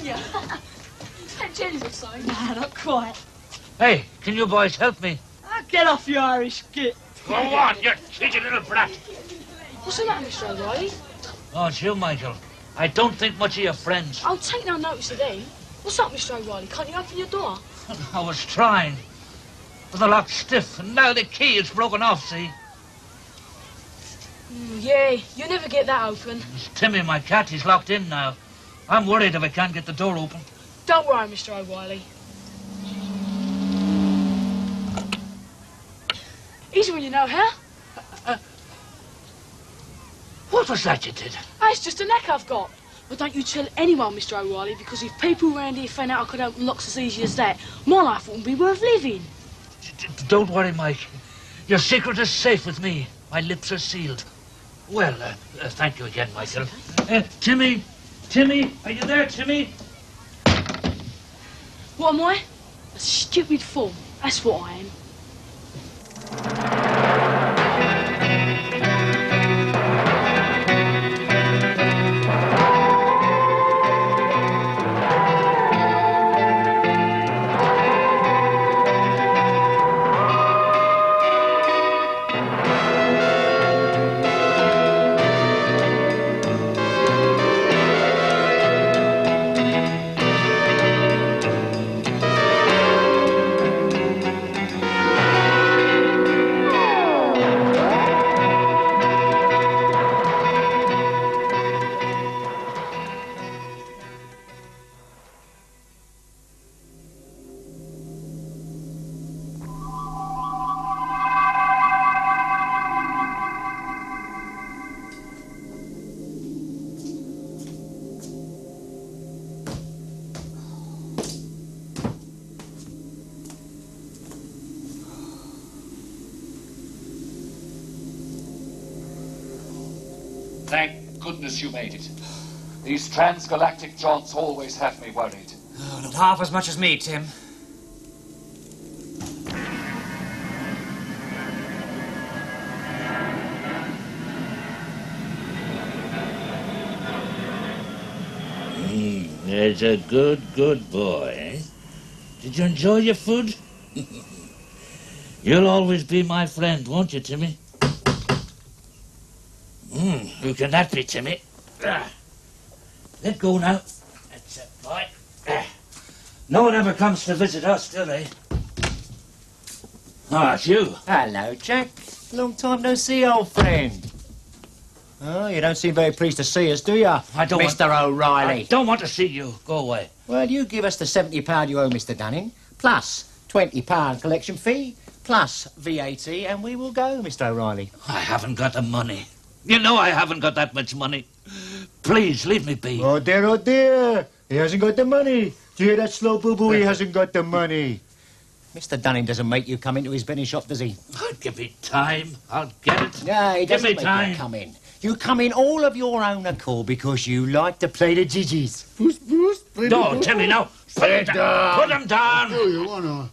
didn't you? That jellies or something? Nah, not quite. Hey, can you boys help me? Get off, you Irish git. Go on, you cheeky little brat. What's the matter, Mr. O'Reilly? Oh, it's you, Michael. I don't think much of your friends. I'll take no notice of them. What's up, Mr. O'Reilly? Can't you open your door? I was trying. But the lock's stiff, and now the key is broken off, see? Yeah, you never get that open. It's Timmy, my cat. He's locked in now. I'm worried if I can't get the door open. Don't worry, Mr. O'Reilly. Easy when you know how. What was that you did? Oh, it's just a knack I've got. But don't you tell anyone, Mr. O'Reilly, because if people around here found out I could open locks as easy as that, my life wouldn't be worth living. Don't worry, Mike. Your secret is safe with me. My lips are sealed. Well, thank you again, Michael. Timmy, are you there, Timmy? What am I? A stupid fool. That's what I am. Thank goodness you made it. These transgalactic jaunts always have me worried. Oh, not half as much as me, Tim. There's a good boy, eh? Did you enjoy your food? You'll always be my friend, won't you, Timmy? Who can that be, Timmy? Let go now. That's it, boy. No one ever comes to visit us, do they? Ah, it's you. Hello, Jack. Long time no see, old friend. Oh, you don't seem very pleased to see us, do you, Mr. O'Reilly? I don't want to see you. Go away. Well, you give us the £70 you owe Mr. Dunning, plus £20 collection fee, plus VAT, and we will go, Mr. O'Reilly. I haven't got the money. You know I haven't got that much money. Please, leave me be. Oh, dear. He hasn't got the money. Do you hear that slow boo-boo? He hasn't got the money. Mr. Dunning doesn't make you come into his betting shop, does he? Give me time. I'll get it. No, he doesn't Give me time. You come in. You come in all of your own accord because you like to play the jiggies. No, Timmy, no. Put him down. Put him down. Do you want to?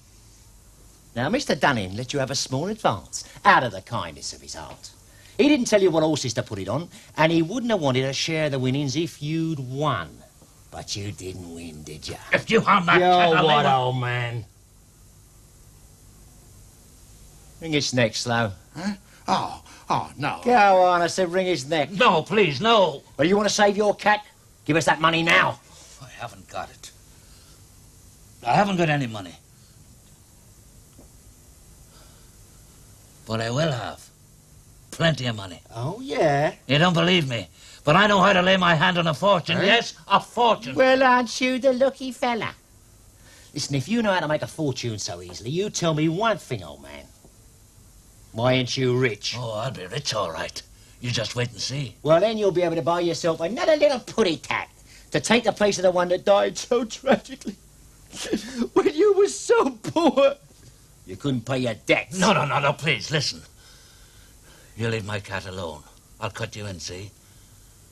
Now, Mr. Dunning let you have a small advance out of the kindness of his heart. He didn't tell you what horses to put it on, and he wouldn't have wanted to share the winnings if you'd won. But you didn't win, did you? If you harm that You're what, old man? Ring his neck, Slow. Huh? Oh, no. Go on, I said ring his neck. No, please, no. Well, you want to save your cat? Give us that money now. I haven't got it. I haven't got any money. But I will have. Plenty of money. Oh, yeah? You don't believe me, but I know how to lay my hand on a fortune. Eh? Yes, a fortune. Well, aren't you the lucky fella? Listen, if you know how to make a fortune so easily, you tell me one thing, old man. Why ain't you rich? Oh, I'll be rich, all right. You just wait and see. Well, then you'll be able to buy yourself another little putty tat to take the place of the one that died so tragically when you were so poor you couldn't pay your debts. No, please, listen. You leave my cat alone. I'll cut you in, see?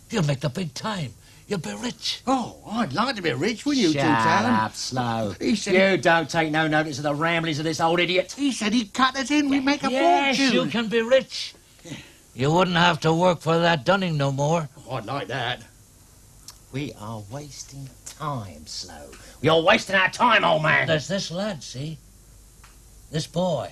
You'll make the big time. You'll be rich. Oh, I'd like to be rich, wouldn't you, Shut two-town? up, Slow. He said You don't take no notice of the ramblings of this old idiot. He said he'd cut us in. We'd make a Yes, fortune. you can be rich. You wouldn't have to work for that Dunning no more. Oh, I'd like that. We are wasting time, Slow. We are wasting our time, old man. There's this lad, see? This boy.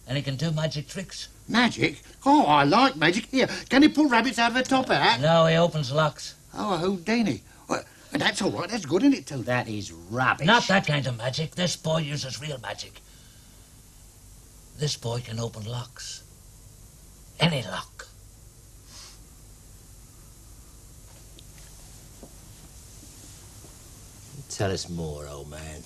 And he can do magic tricks. Magic? Oh, I like magic. Here, can he pull rabbits out of a top hat? No, he opens locks. Oh, a Houdini. Well, that's all right. That's good, isn't it, Toad? That is rubbish. Not that kind of magic. This boy uses real magic. This boy can open locks. Any lock. Tell us more, old man.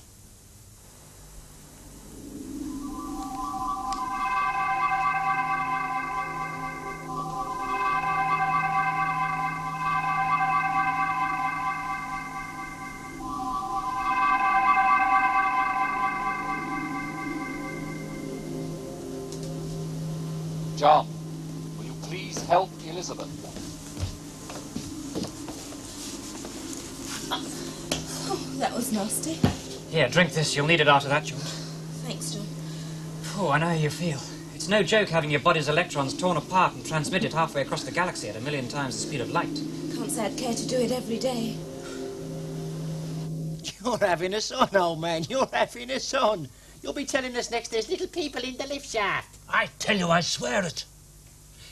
John, will you please help Elizabeth? That was nasty. Here, drink this. You'll need it after that, George. Thanks, John. Oh, I know how you feel. It's no joke having your body's electrons torn apart and transmitted halfway across the galaxy at 1,000,000 times the speed of light. Can't say I'd care to do it every day. You're having us on, old man. You're having us on. You'll be telling us next there's little people in the lift shaft. I tell you, I swear it.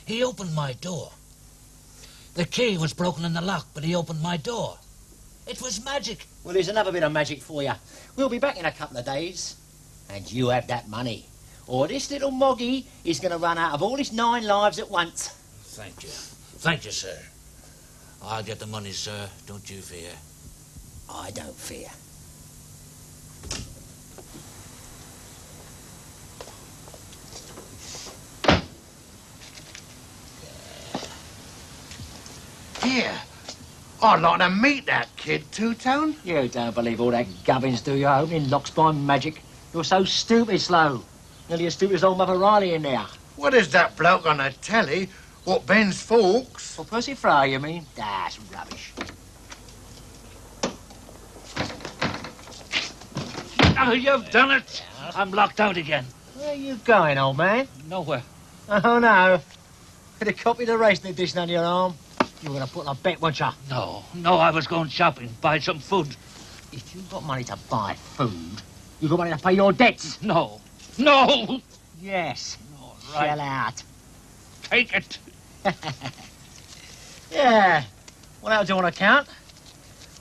He opened my door. The key was broken in the lock, but he opened my door. It was magic. Well, there's another bit of magic for you. We'll be back in a couple of days, and you have that money. Or this little moggy is going to run out of all his 9 lives at once. Thank you. Thank you, sir. I'll get the money, sir. Don't you fear. I don't fear. Here. I'd like to meet that kid, Two-Tone. You don't believe all that gubbins, do you? Opening locks by magic. You're so stupid, Slow. Nearly as stupid as old Mother Riley in there. What is that bloke on the telly? What, Ben's Forks? Well, Percy Fry, you mean? That's rubbish. Oh, you've done it. I'm locked out again. Where are you going, old man? Nowhere. Oh, no. Could have copied the racing edition on your arm. You were going to put on a bet, weren't you? No, I was going shopping, buy some food. If you've got money to buy food, you've got money to pay your debts. No. Yes. All right. Shell out. Take it. Yeah. Well, that'll do on account.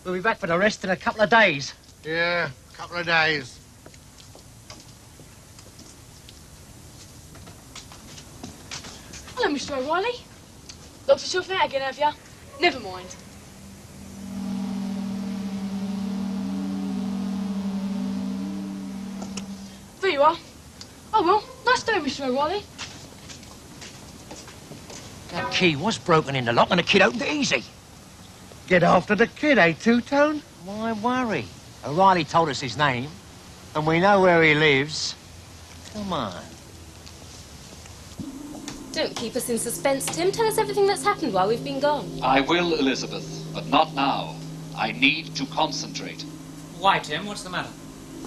We'll be back for the rest in a couple of days. Yeah, a couple of days. Hello, Mr. O'Reilly. Locked yourself out again, have you? Never mind. There you are. Oh, well, nice day, Mr. O'Reilly. That key was broken in the lock and the kid opened it easy. Get after the kid, eh, Two-Tone? Why worry? O'Reilly told us his name, and we know where he lives. Come on. Don't keep us in suspense, Tim. Tell us everything that's happened while we've been gone. I will, Elizabeth, but not now. I need to concentrate. Why, Tim? What's the matter?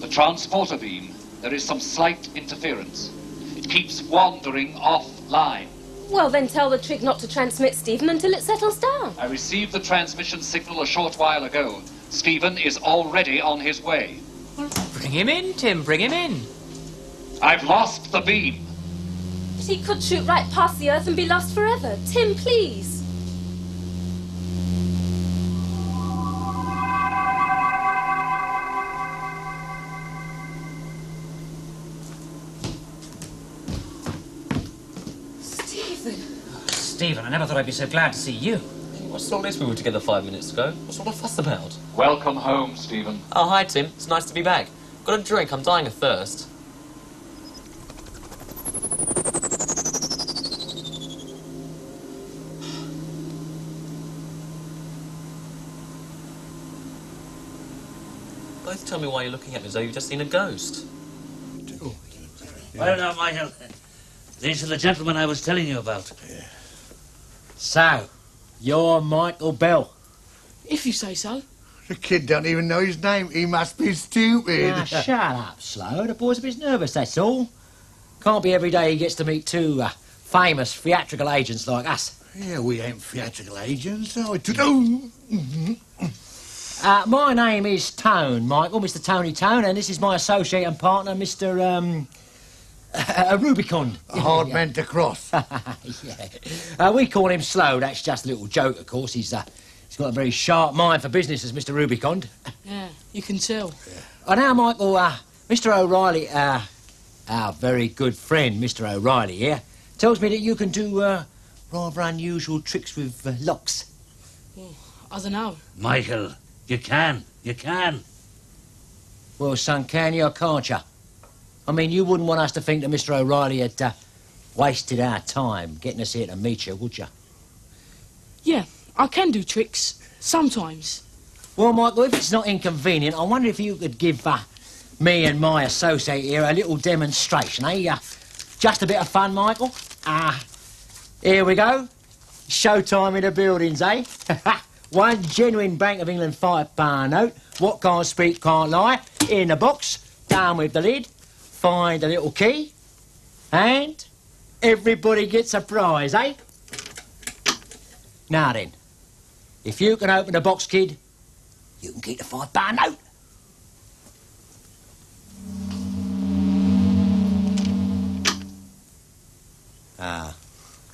The transporter beam, there is some slight interference. It keeps wandering offline. Well, then tell the trig not to transmit, Stephen, until it settles down. I received the transmission signal a short while ago. Stephen is already on his way. Bring him in, Tim. Bring him in. I've lost the beam. But he could shoot right past the Earth and be lost forever. Tim, please. Stephen, I never thought I'd be so glad to see you. What's all this? We were together 5 minutes ago. What's all the fuss about? Welcome home, Stephen. Oh, hi, Tim. It's nice to be back. Got a drink? I'm dying of thirst. Both tell me why you're looking at me as though you've just seen a ghost. Well, now, Michael, these are the gentlemen I was telling you about. So, you're Michael Bell. If you say so. The kid don't even know his name. He must be stupid. Now, shut up, Slow. The boy's a bit nervous, that's all. Can't be every day he gets to meet two famous theatrical agents like us. Yeah, we ain't theatrical agents, are we? My name is Tone, Michael, Mr. Tony Tone, and this is my associate and partner, Mr. Rubicon. A hard man to cross. Yeah. We call him Slow. That's just a little joke, of course. He's got a very sharp mind for business, as Mr. Rubicon. Yeah, you can tell. Now, Michael, Mr. O'Reilly, our very good friend, Mr. O'Reilly here, tells me that you can do rather unusual tricks with locks. Well, I don't know. Michael, you can. Well, son, can you or can't you? I mean, you wouldn't want us to think that Mr. O'Reilly had wasted our time getting us here to meet you, would you? Yeah, I can do tricks. Sometimes. Well, Michael, if it's not inconvenient, I wonder if you could give me and my associate here a little demonstration, eh? Just a bit of fun, Michael. Here we go. Showtime in the buildings, eh? One genuine Bank of England £5 note. What can't speak, can't lie. In the box, down with the lid. Find a little key. And everybody gets a prize, eh? Now then, if you can open the box, kid, you can keep the £5 note.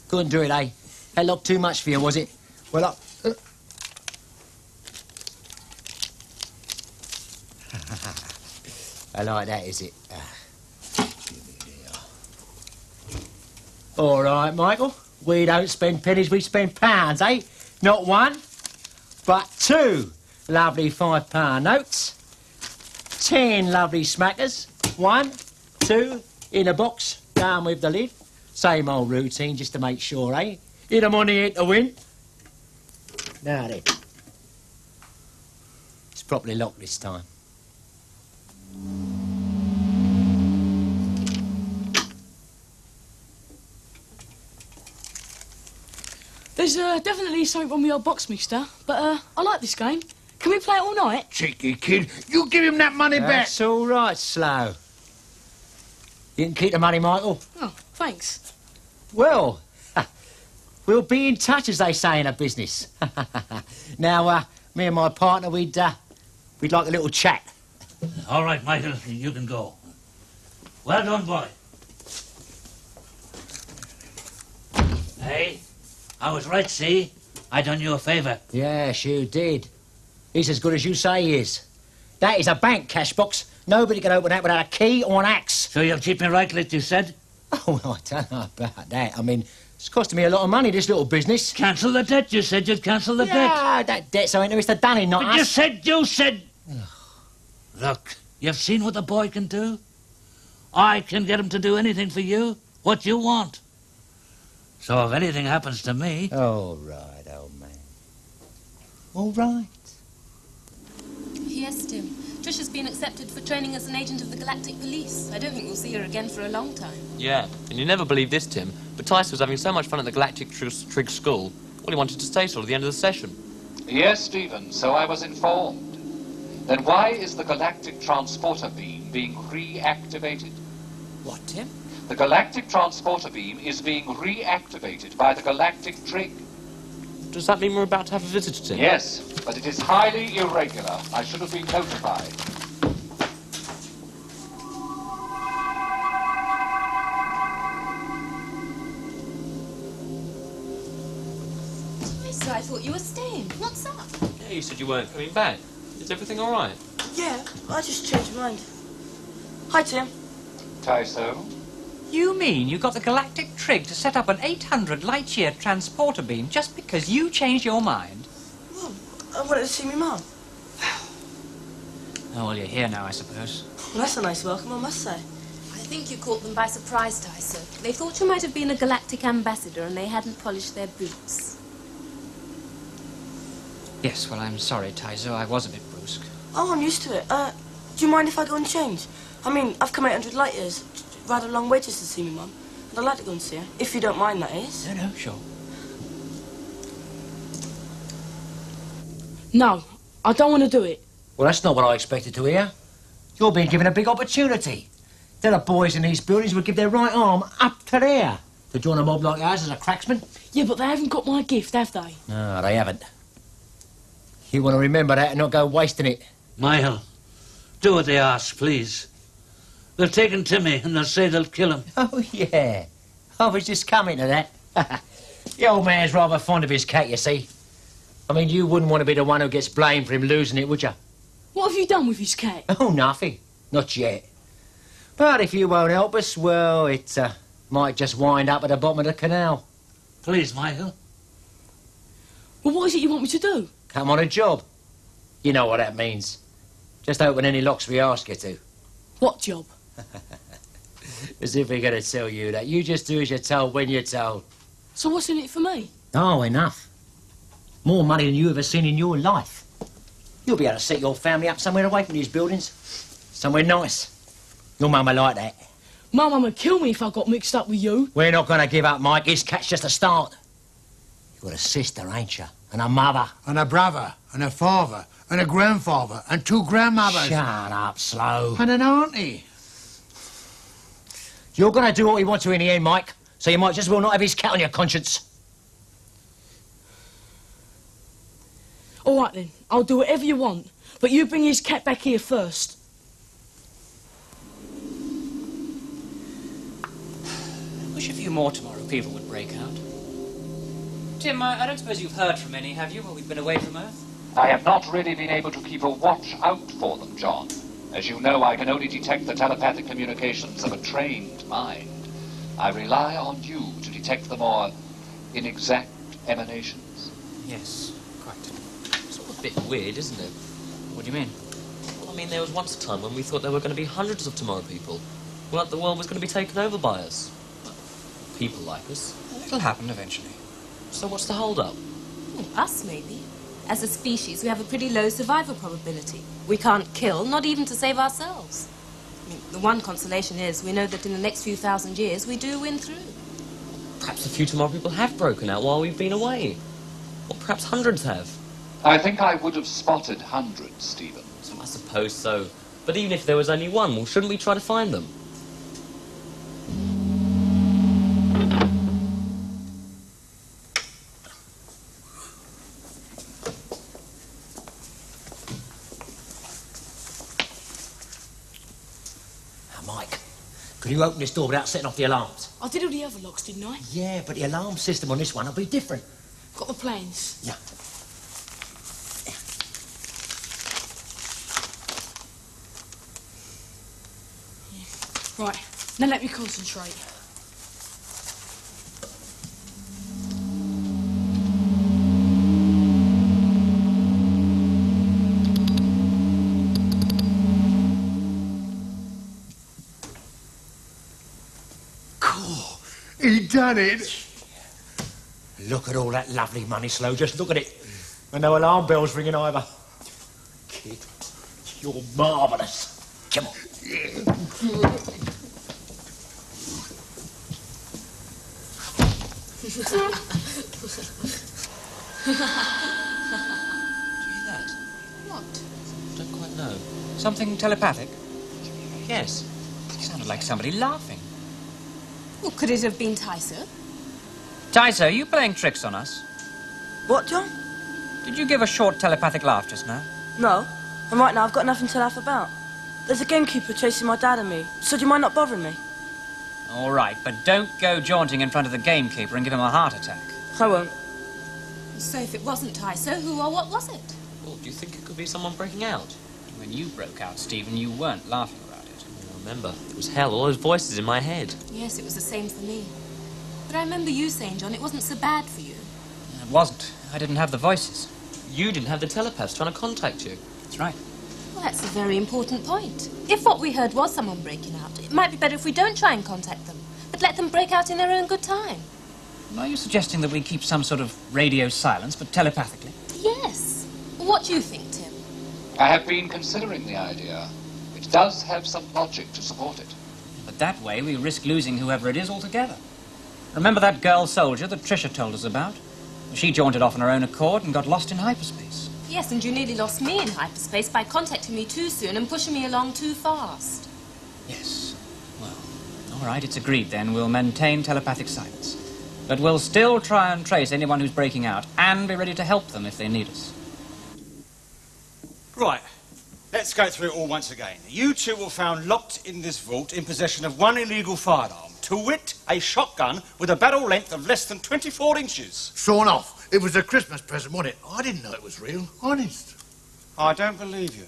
Couldn't do it, eh? That looked too much for you, was it? Well, I like that, is it? All right, Michael. We don't spend pennies, we spend pounds, eh? Not one, but two lovely £5 notes. 10 lovely smackers. 1, 2, in a box, down with the lid. Same old routine, just to make sure, eh? Hit 'em on the head to win. Now then. It's properly locked this time. There's definitely something wrong with your box, mister. But I like this game. Can we play it all night? Cheeky kid. You give him that money back. That's all right, Slow. You can keep the money, Michael. Oh, thanks. Well, we'll be in touch, as they say in a business. Now, me and my partner, we'd like a little chat. All right, Michael, you can go. Well done, boy. Hey, I was right, see? I done you a favour. Yes, you did. He's as good as you say he is. That is a bank cash box. Nobody can open that without a key or an axe. So you'll keep me right, like you said? Oh, well, I don't know about that. I mean, it's costing me a lot of money, this little business. Cancel the debt. You said you'd cancel the debt. Yeah, that debt's owing to Mr. Dunning, not But us. you said... Look, you've seen what the boy can do? I can get him to do anything for you, what you want. So if anything happens to me... All right, old man. All right. Yes, Tim. Trish has been accepted for training as an agent of the Galactic Police. I don't think we'll see her again for a long time. Yeah, and you never believe this, Tim, but Tice was having so much fun at the Galactic Trig School, well, he wanted to stay till the end of the session. Yes, Stephen, so I was informed. Then why is the galactic transporter beam being reactivated? What, Tim? The galactic transporter beam is being reactivated by the galactic trig. Does that mean we're about to have a visitor, Tim? Yes, but it is highly irregular. I should have been notified. So I thought you were staying. What's up? Yeah, you said you weren't coming back. Is everything all right? Yeah, I just changed my mind. Hi, Tim. Tyso? You mean you got the Galactic Trig to set up an 800 light-year transporter beam just because you changed your mind? Well, I wanted to see my mum. Oh, well, you're here now, I suppose. Well, that's a nice welcome, I must say. I think you caught them by surprise, Tyso. They thought you might have been a galactic ambassador and they hadn't polished their boots. Yes, well, I'm sorry, Tyso. I was a bit brusque. Oh, I'm used to it. Do you mind if I go and change? I mean, I've come 800 light years. Rather a long way just to see me, Mum. And I'd like to go and see her. If you don't mind, that is. No, sure. No, I don't want to do it. Well, that's not what I expected to hear. You're being given a big opportunity. There are boys in these buildings who would give their right arm up to there to join a mob like ours as a cracksman. Yeah, but they haven't got my gift, have they? No, they haven't. You want to remember that and not go wasting it. Michael, do what they ask, please. They've taken Timmy and they'll say they'll kill him. Oh, yeah. I was just coming to that. The old man's rather fond of his cat, you see. I mean, you wouldn't want to be the one who gets blamed for him losing it, would you? What have you done with his cat? Oh, nothing. Not yet. But if you won't help us, well, it might just wind up at the bottom of the canal. Please, Michael. Well, what is it you want me to do? Come on a job. You know what that means. Just open any locks we ask you to. What job? As if we're going to tell you that. You just do as you're told when you're told. So what's in it for me? Oh, enough. More money than you ever seen in your life. You'll be able to set your family up somewhere away from these buildings. Somewhere nice. Your mama like that. My mum would kill me if I got mixed up with you. We're not going to give up, Mike. His cat's just a start. You've got a sister, ain't you? And a mother. And a brother, and a father, and a grandfather, and 2 grandmothers. Shut up, Slow. And an auntie. You're going to do what you want to in the end, Mike. So you might just well not have his cat on your conscience. All right, then. I'll do whatever you want. But you bring his cat back here first. I wish a few more tomorrow people would break out. Tim, I don't suppose you've heard from any, have you, while we've been away from Earth? I have not really been able to keep a watch out for them, John. As you know, I can only detect the telepathic communications of a trained mind. I rely on you to detect the more inexact emanations. Yes, quite. It's all a bit weird, isn't it? What do you mean? I mean, there was once a time when we thought there were going to be hundreds of tomorrow people. Well, like the world was going to be taken over by us. People like us. It'll happen eventually. So what's the hold-up? Us, maybe. As a species, we have a pretty low survival probability. We can't kill, not even to save ourselves. I mean, the one consolation is we know that in the next few thousand years we do win through. Perhaps a few tomorrow people have broken out while we've been away. Or perhaps hundreds have. I think I would have spotted hundreds, Stephen. I suppose so. But even if there was only one, well, shouldn't we try to find them? Mike, could you open this door without setting off the alarms? I did all the other locks, didn't I? Yeah, but the alarm system on this one will be different. Got the plans. Yeah. Right, now let me concentrate. Cool. He done it. Look at all that lovely money, Slow. Just look at it. And no alarm bells ringing either. Kid, you're marvellous. Come on. What? I don't quite know. Something telepathic? Yes. It sounded like somebody laughing. Well, could it have been Tyso? Tyso, are you playing tricks on us? What, John? Did you give a short telepathic laugh just now? No. And right now I've got nothing to laugh about. There's a gamekeeper chasing my dad and me, so do you mind not bothering me? All right, but don't go jaunting in front of the gamekeeper and give him a heart attack. I won't. So if it wasn't Tyso, who or what was it? Well, do you think it could be someone breaking out? When you broke out, Stephen, you weren't laughing about it. I remember. It was hell, all those voices in my head. Yes, it was the same for me. But I remember you saying, John, it wasn't so bad for you. It wasn't. I didn't have the voices. You didn't have the telepaths trying to contact you. That's right. Well, that's a very important point. If what we heard was someone breaking out, it might be better if we don't try and contact them, but let them break out in their own good time. Are you suggesting that we keep some sort of radio silence, but telepathically? Yes. What do you think, Tim? I have been considering the idea. It does have some logic to support it. But that way we risk losing whoever it is altogether. Remember that girl soldier that Tricia told us about? She jaunted off on her own accord and got lost in hyperspace. Yes, and you nearly lost me in hyperspace by contacting me too soon and pushing me along too fast. Yes. Well, all right, it's agreed then. We'll maintain telepathic silence. But we'll still try and trace anyone who's breaking out and be ready to help them if they need us. Right. Let's go through it all once again. You two were found locked in this vault in possession of one illegal firearm, to wit, a shotgun with a barrel length of less than 24 inches. Sawn off. It was a Christmas present, wasn't it? I didn't know it was real. Honest. I don't believe you.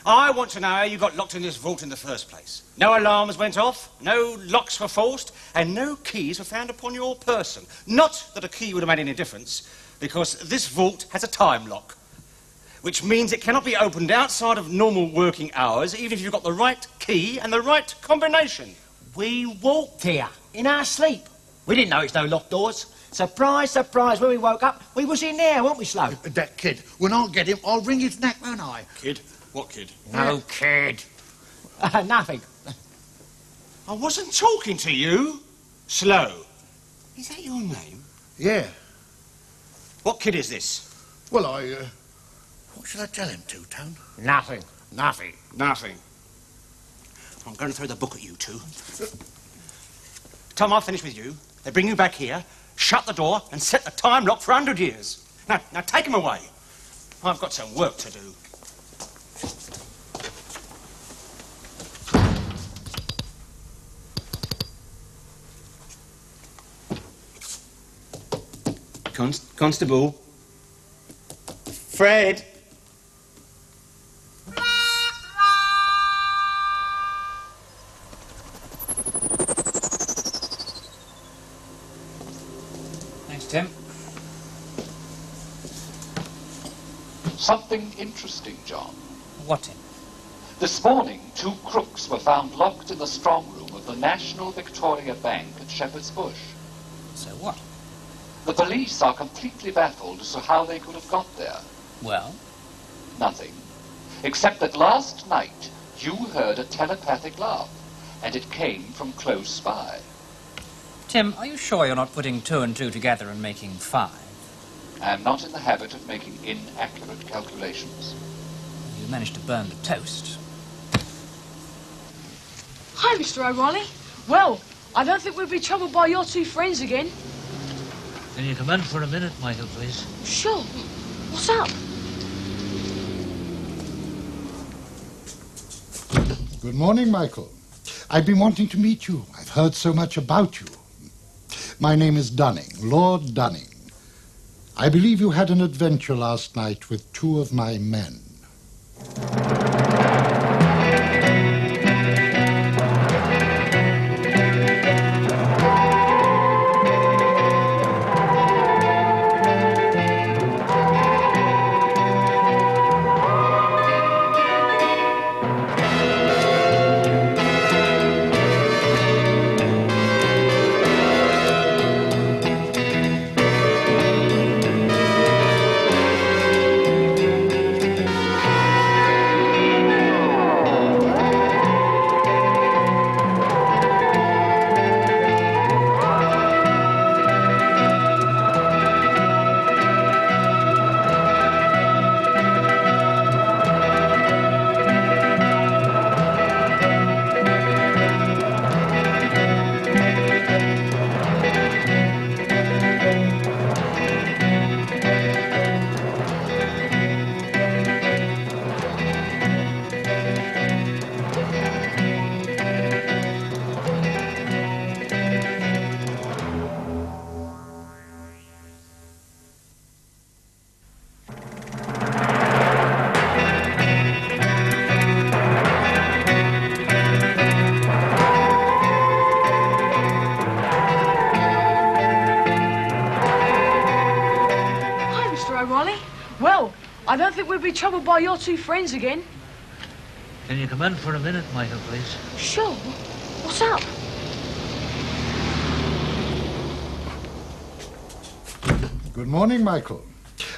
I want to know how you got locked in this vault in the first place. No alarms went off, no locks were forced, and no keys were found upon your person. Not that a key would have made any difference, because this vault has a time lock, which means it cannot be opened outside of normal working hours, even if you've got the right key and the right combination. We walked here in our sleep. We didn't know it's no locked doors. Surprise, surprise, when we woke up, we was in there, weren't we, Slow? That kid. When I get him, I'll wring his neck, won't I? Kid? What kid? No kid. Nothing. I wasn't talking to you. Slow. Is that your name? Yeah. What kid is this? Well, what should I tell him, Two-Tone? Nothing. Nothing. Nothing. I'm going to throw the book at you two. Tom, I'll finish with you. They bring you back here, shut the door, and set the time lock for 100 years. Now take him away. I've got some work to do. Constable. Fred. Thanks, Tim. Something interesting, John. What, Tim? This morning, 2 crooks were found locked in the strong room of the National Victoria Bank at Shepherd's Bush. So what? The police are completely baffled as to how they could have got there. Well? Nothing. Except that last night, you heard a telepathic laugh, and it came from close by. Tim, are you sure you're not putting 2 and 2 together and making 5? I'm not in the habit of making inaccurate calculations. You managed to burn the toast. Hi, Mr. O'Reilly. Well, I don't think we'll be troubled by your 2 friends again. Can you come in for a minute, Michael, please? Sure. What's up? Good morning, Michael. I've been wanting to meet you. I've heard so much about you. My name is Dunning, Lord Dunning. I believe you had an adventure last night with 2 of my men. Well, I don't think we'll be troubled by your 2 friends again. Can you come in for a minute, Michael, please? Sure. What's up? Good morning, Michael.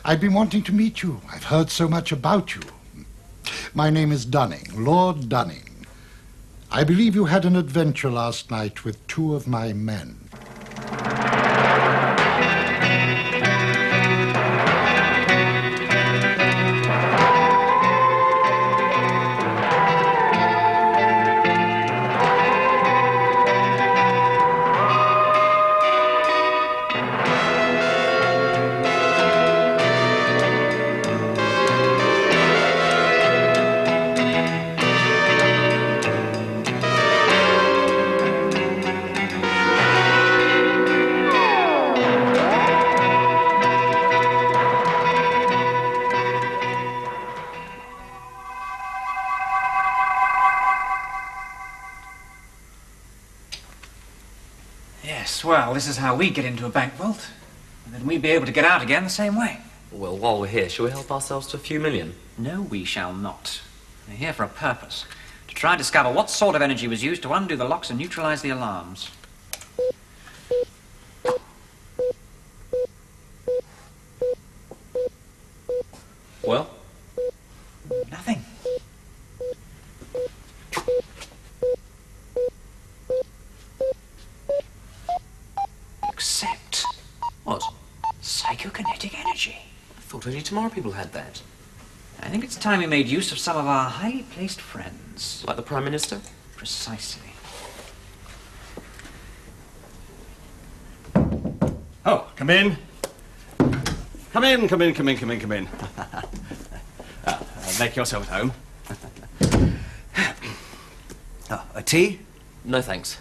I've been wanting to meet you. I've heard so much about you. My name is Dunning, Lord Dunning. I believe you had an adventure last night with 2 of my men. Swell, this is how we get into a bank vault. And then we'd be able to get out again the same way. Well, while we're here, shall we help ourselves to a few million? No, we shall not. We're here for a purpose. To try and discover what sort of energy was used to undo the locks and neutralize the alarms. Well? Nothing. Except... What? psychokinetic energy. I thought only tomorrow people had that. I think it's time we made use of some of our highly placed friends. Like the Prime Minister? Precisely. Oh, come in. Come in, come in, come in, come in, come in. Make yourself at home. A tea? No, thanks.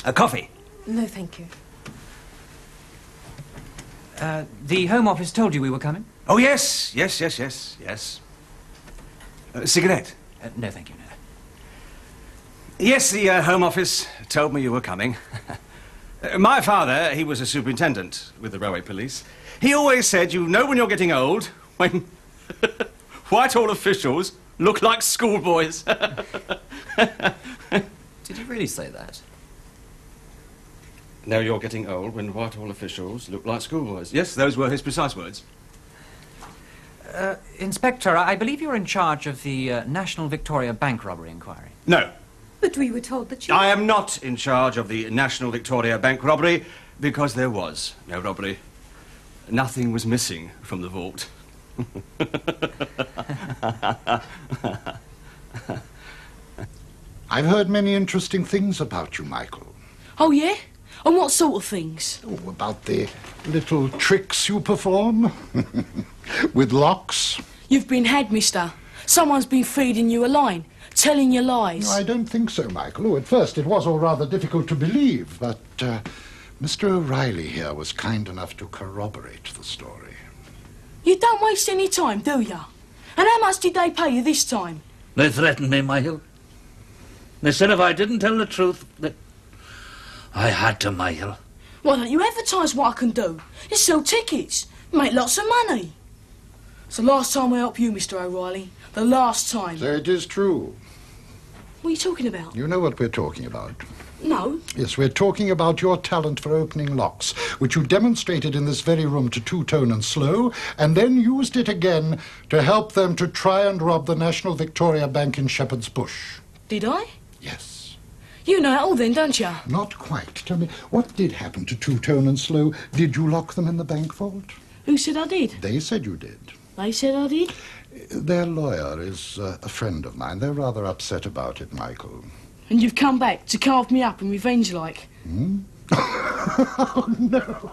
A coffee? No, thank you. The Home Office told you we were coming? Oh, yes. Yes. Cigarette? No, thank you, no. Yes, the Home Office told me you were coming. My father, he was a superintendent with the railway police. He always said, you know when you're getting old, when Whitehall officials look like schoolboys. Did he really say that? Now you're getting old when Whitehall officials look like schoolboys. Yes, those were his precise words. Inspector, I believe you're in charge of the National Victoria Bank robbery inquiry. No. But we were told that you... I am not in charge of the National Victoria Bank robbery because there was no robbery. Nothing was missing from the vault. I've heard many interesting things about you, Michael. Oh, yeah? And what sort of things? Oh, about the little tricks you perform with locks. You've been had, mister. Someone's been feeding you a line, telling you lies. No, I don't think so, Michael. Oh, at first it was all rather difficult to believe, but Mr. O'Reilly here was kind enough to corroborate the story. You don't waste any time, do you? And how much did they pay you this time? They threatened me, Michael. They said if I didn't tell the truth, that I had to, Michael. Why don't you advertise what I can do? You sell tickets, make lots of money. It's the last time I help you, Mr. O'Reilly. The last time. So it is true. What are you talking about? You know what we're talking about. No. Yes, we're talking about your talent for opening locks, which you demonstrated in this very room to Two-Tone and Slow, and then used it again to help them to try and rob the National Victoria Bank in Shepherd's Bush. Did I? Yes. You know it all then, don't you? Not quite. Tell me, what did happen to Two-Tone and Slow? Did you lock them in the bank vault? Who said I did? They said you did. They said I did? Their lawyer is a friend of mine. They're rather upset about it, Michael. And you've come back to carve me up in revenge like? Hmm? Oh, no.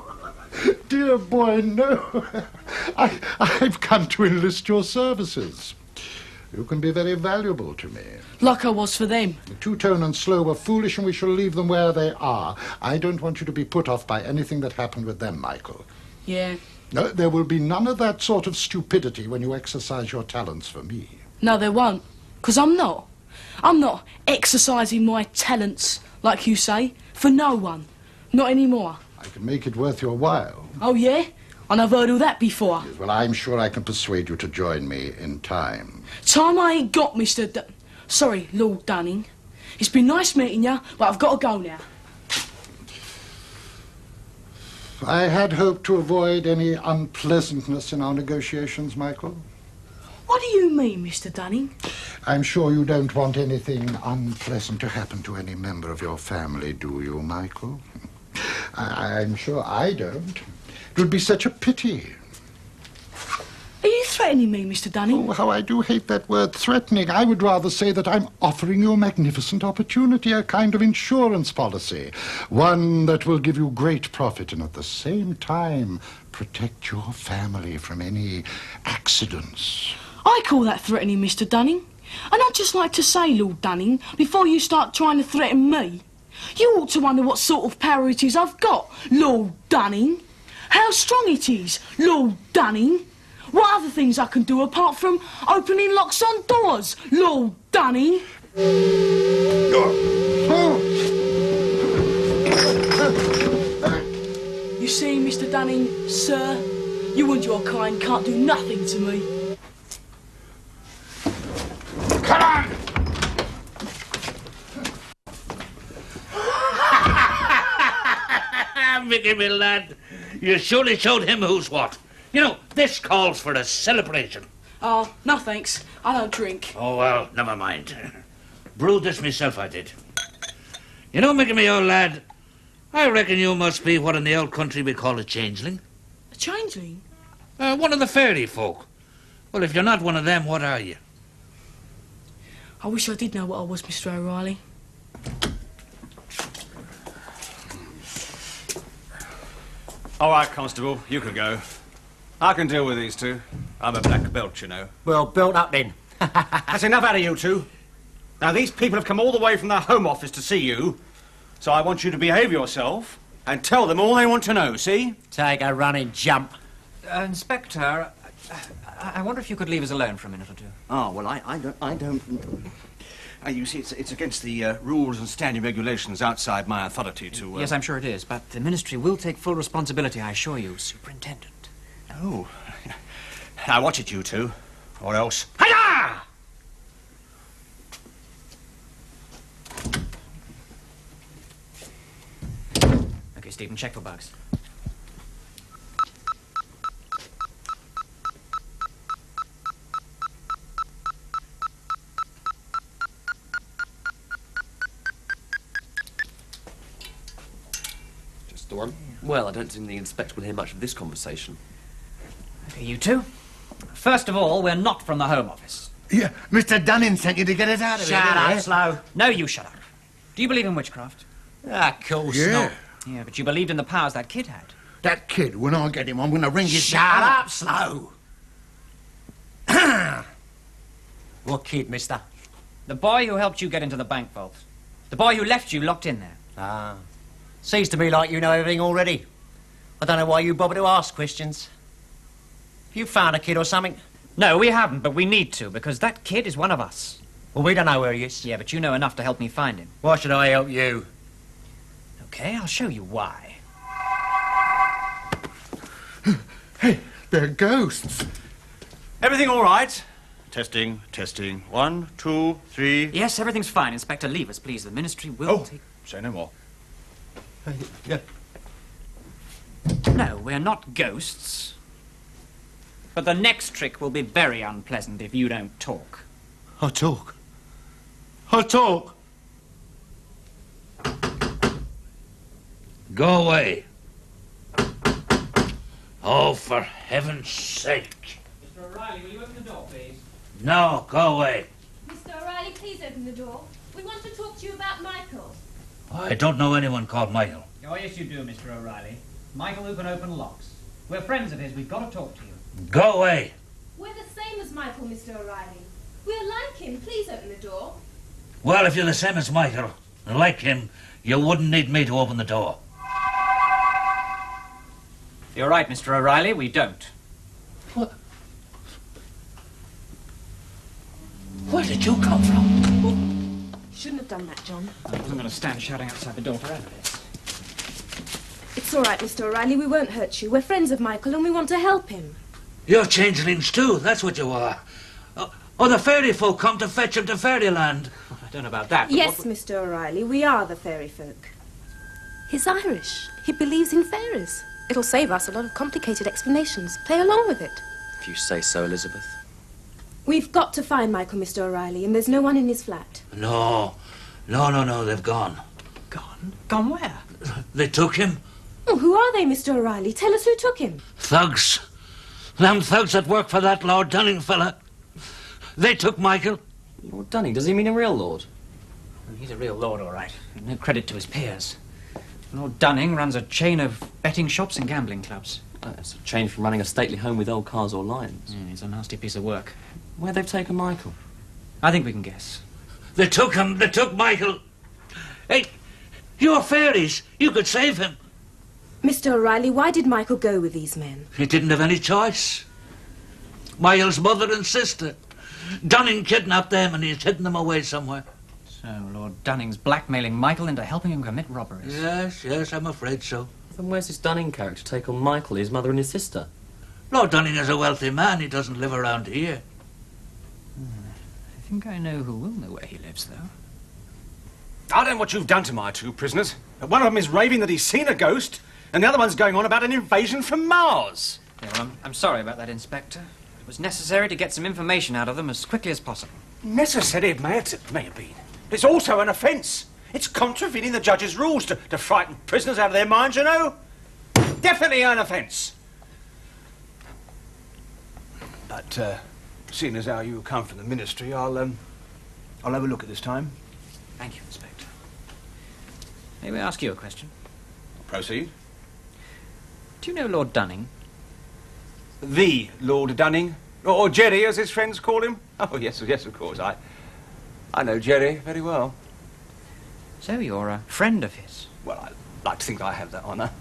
Dear boy, no. I've come to enlist your services. You can be very valuable to me. Like I was for them. Two-Tone and Slow were foolish and we shall leave them where they are. I don't want you to be put off by anything that happened with them, Michael. Yeah. No, there will be none of that sort of stupidity when you exercise your talents for me. No, there won't. 'Cause I'm not. I'm not exercising my talents, like you say, for no one. Not anymore. I can make it worth your while. Oh, yeah? And I've heard all that before. Yes, well, I'm sure I can persuade you to join me in time. Time I ain't got, Sorry, Lord Dunning. It's been nice meeting you, but I've got to go now. I had hoped to avoid any unpleasantness in our negotiations, Michael. What do you mean, Mr. Dunning? I'm sure you don't want anything unpleasant to happen to any member of your family, do you, Michael? I'm sure I don't. It would be such a pity. Are you threatening me, Mr. Dunning? Oh, how I do hate that word, threatening. I would rather say that I'm offering you a magnificent opportunity, a kind of insurance policy. One that will give you great profit and at the same time protect your family from any accidents. I call that threatening, Mr. Dunning. And I'd just like to say, Lord Dunning, before you start trying to threaten me, you ought to wonder what sort of power it is I've got, Lord Dunning. How strong it is, Lord Dunning. What other things I can do apart from opening locks on doors, Lord Dunning? You see, Mr. Dunning, sir, you and your kind can't do nothing to me. Come on! Mickey, my lad, you surely showed him who's what. You know, this calls for a celebration. Oh, no thanks. I don't drink. Oh, well, never mind. Brewed this myself, I did. You know, Mickey, my old lad, I reckon you must be what in the old country we call a changeling. A changeling? One of the fairy folk. Well, if you're not one of them, what are you? I wish I did know what I was, Mr. O'Reilly. All right, Constable, you can go. I can deal with these two. I'm a black belt, you know. Well, built up then. That's enough out of you two. Now, these people have come all the way from their home office to see you, so I want you to behave yourself and tell them all they want to know, see? Take a running jump. Inspector, I wonder if you could leave us alone for a minute or two. Oh, well, I don't... you see, it's against the rules and standing regulations outside my authority to... Yes, I'm sure it is, but the Ministry will take full responsibility, I assure you, Superintendent. Oh. Now, watch it, you two, or else... Hi-ya! Okay, Stephen, check for bugs. Just the one? Well, I don't think the inspector will hear much of this conversation. Okay, you two. First of all, we're not from the Home Office. Yeah, Mr. Dunning sent you to get us out of here. Shut didn't up, he? Slow. No, you shut up. Do you believe in witchcraft? Ah, of course Yeah. not. Yeah, but you believed in the powers that kid had. That kid, when I get him, I'm going to ring his... Shut up, Slow. What kid, mister? The boy who helped you get into the bank vault. The boy who left you locked in there. Ah. Seems to me like you know everything already. I don't know why you bother to ask questions. Have you found a kid or something? No, we haven't, but we need to, because that kid is one of us. Well, we don't know where he is. Yeah, but you know enough to help me find him. Why should I help you? Okay, I'll show you why. Hey, they're ghosts. Everything all right? Testing, testing. 1, 2, 3... Yes, everything's fine. Inspector, leave us, please. The Ministry will take... say no more. Yeah. No, we're not ghosts. But the next trick will be very unpleasant if you don't talk. I talk. I talk. Go away. Oh, for heaven's sake. Mr. O'Reilly, will you open the door, please? No, go away. Mr. O'Reilly, please open the door. We want to talk to you about Michael. I don't know anyone called Michael. Oh, yes, you do, Mr. O'Reilly. Michael who can open locks. We're friends of his. We've got to talk to you. Go away. We're the same as Michael, Mr. O'Reilly. We're like him. Please open the door. Well, if you're the same as Michael, and like him, you wouldn't need me to open the door. You're right, Mr. O'Reilly. We don't. What? Where did you come from? You shouldn't have done that, John. I wasn't going to stand shouting outside the door forever. It's all right, Mr. O'Reilly. We won't hurt you. We're friends of Michael and we want to help him. You're changelings too, that's what you are. Oh, the fairy folk come to fetch him to fairyland. I don't know about that. Yes, Mr. O'Reilly, we are the fairy folk. He's Irish. He believes in fairies. It'll save us a lot of complicated explanations. Play along with it. If you say so, Elizabeth. We've got to find Michael, Mr. O'Reilly, and there's no one in his flat. No, they've gone. Gone? Gone where? They took him. Oh, who are they, Mr. O'Reilly? Tell us who took him. Thugs. Them thugs that work for that Lord Dunning fella. They took Michael. Lord Dunning, does he mean a real lord? He's a real lord, all right. No credit to his peers. Lord Dunning runs a chain of betting shops and gambling clubs. It's a change from running a stately home with old cars or lions. It's a nasty piece of work. Where they've taken Michael? I think we can guess. They took him. They took Michael. Hey, you're fairies. You could save him. Mr. O'Reilly, why did Michael go with these men? He didn't have any choice. Michael's mother and sister. Dunning kidnapped them and he's hidden them away somewhere. So Lord Dunning's blackmailing Michael into helping him commit robberies. Yes, I'm afraid so. Then where's this Dunning character take on Michael, his mother and his sister? Lord Dunning is a wealthy man. He doesn't live around here. I think I know who will know where he lives, though. I don't know what you've done to my two prisoners. One of them is raving that he's seen a ghost, and the other one's going on about an invasion from Mars. Yeah, well, I'm sorry about that, Inspector. It was necessary to get some information out of them as quickly as possible. Necessary it may have been. It's also an offence. It's contravening the judge's rules to frighten prisoners out of their minds, you know. Definitely an offence. But, seeing as how you come from the ministry, I'll have a look at this time. Thank you, Inspector. May we ask you a question? Proceed. Do you know Lord Dunning? The Lord Dunning? Or Jerry, as his friends call him? Oh, yes, of course. I know Jerry very well. So you're a friend of his? Well, I'd like to think I have that honour.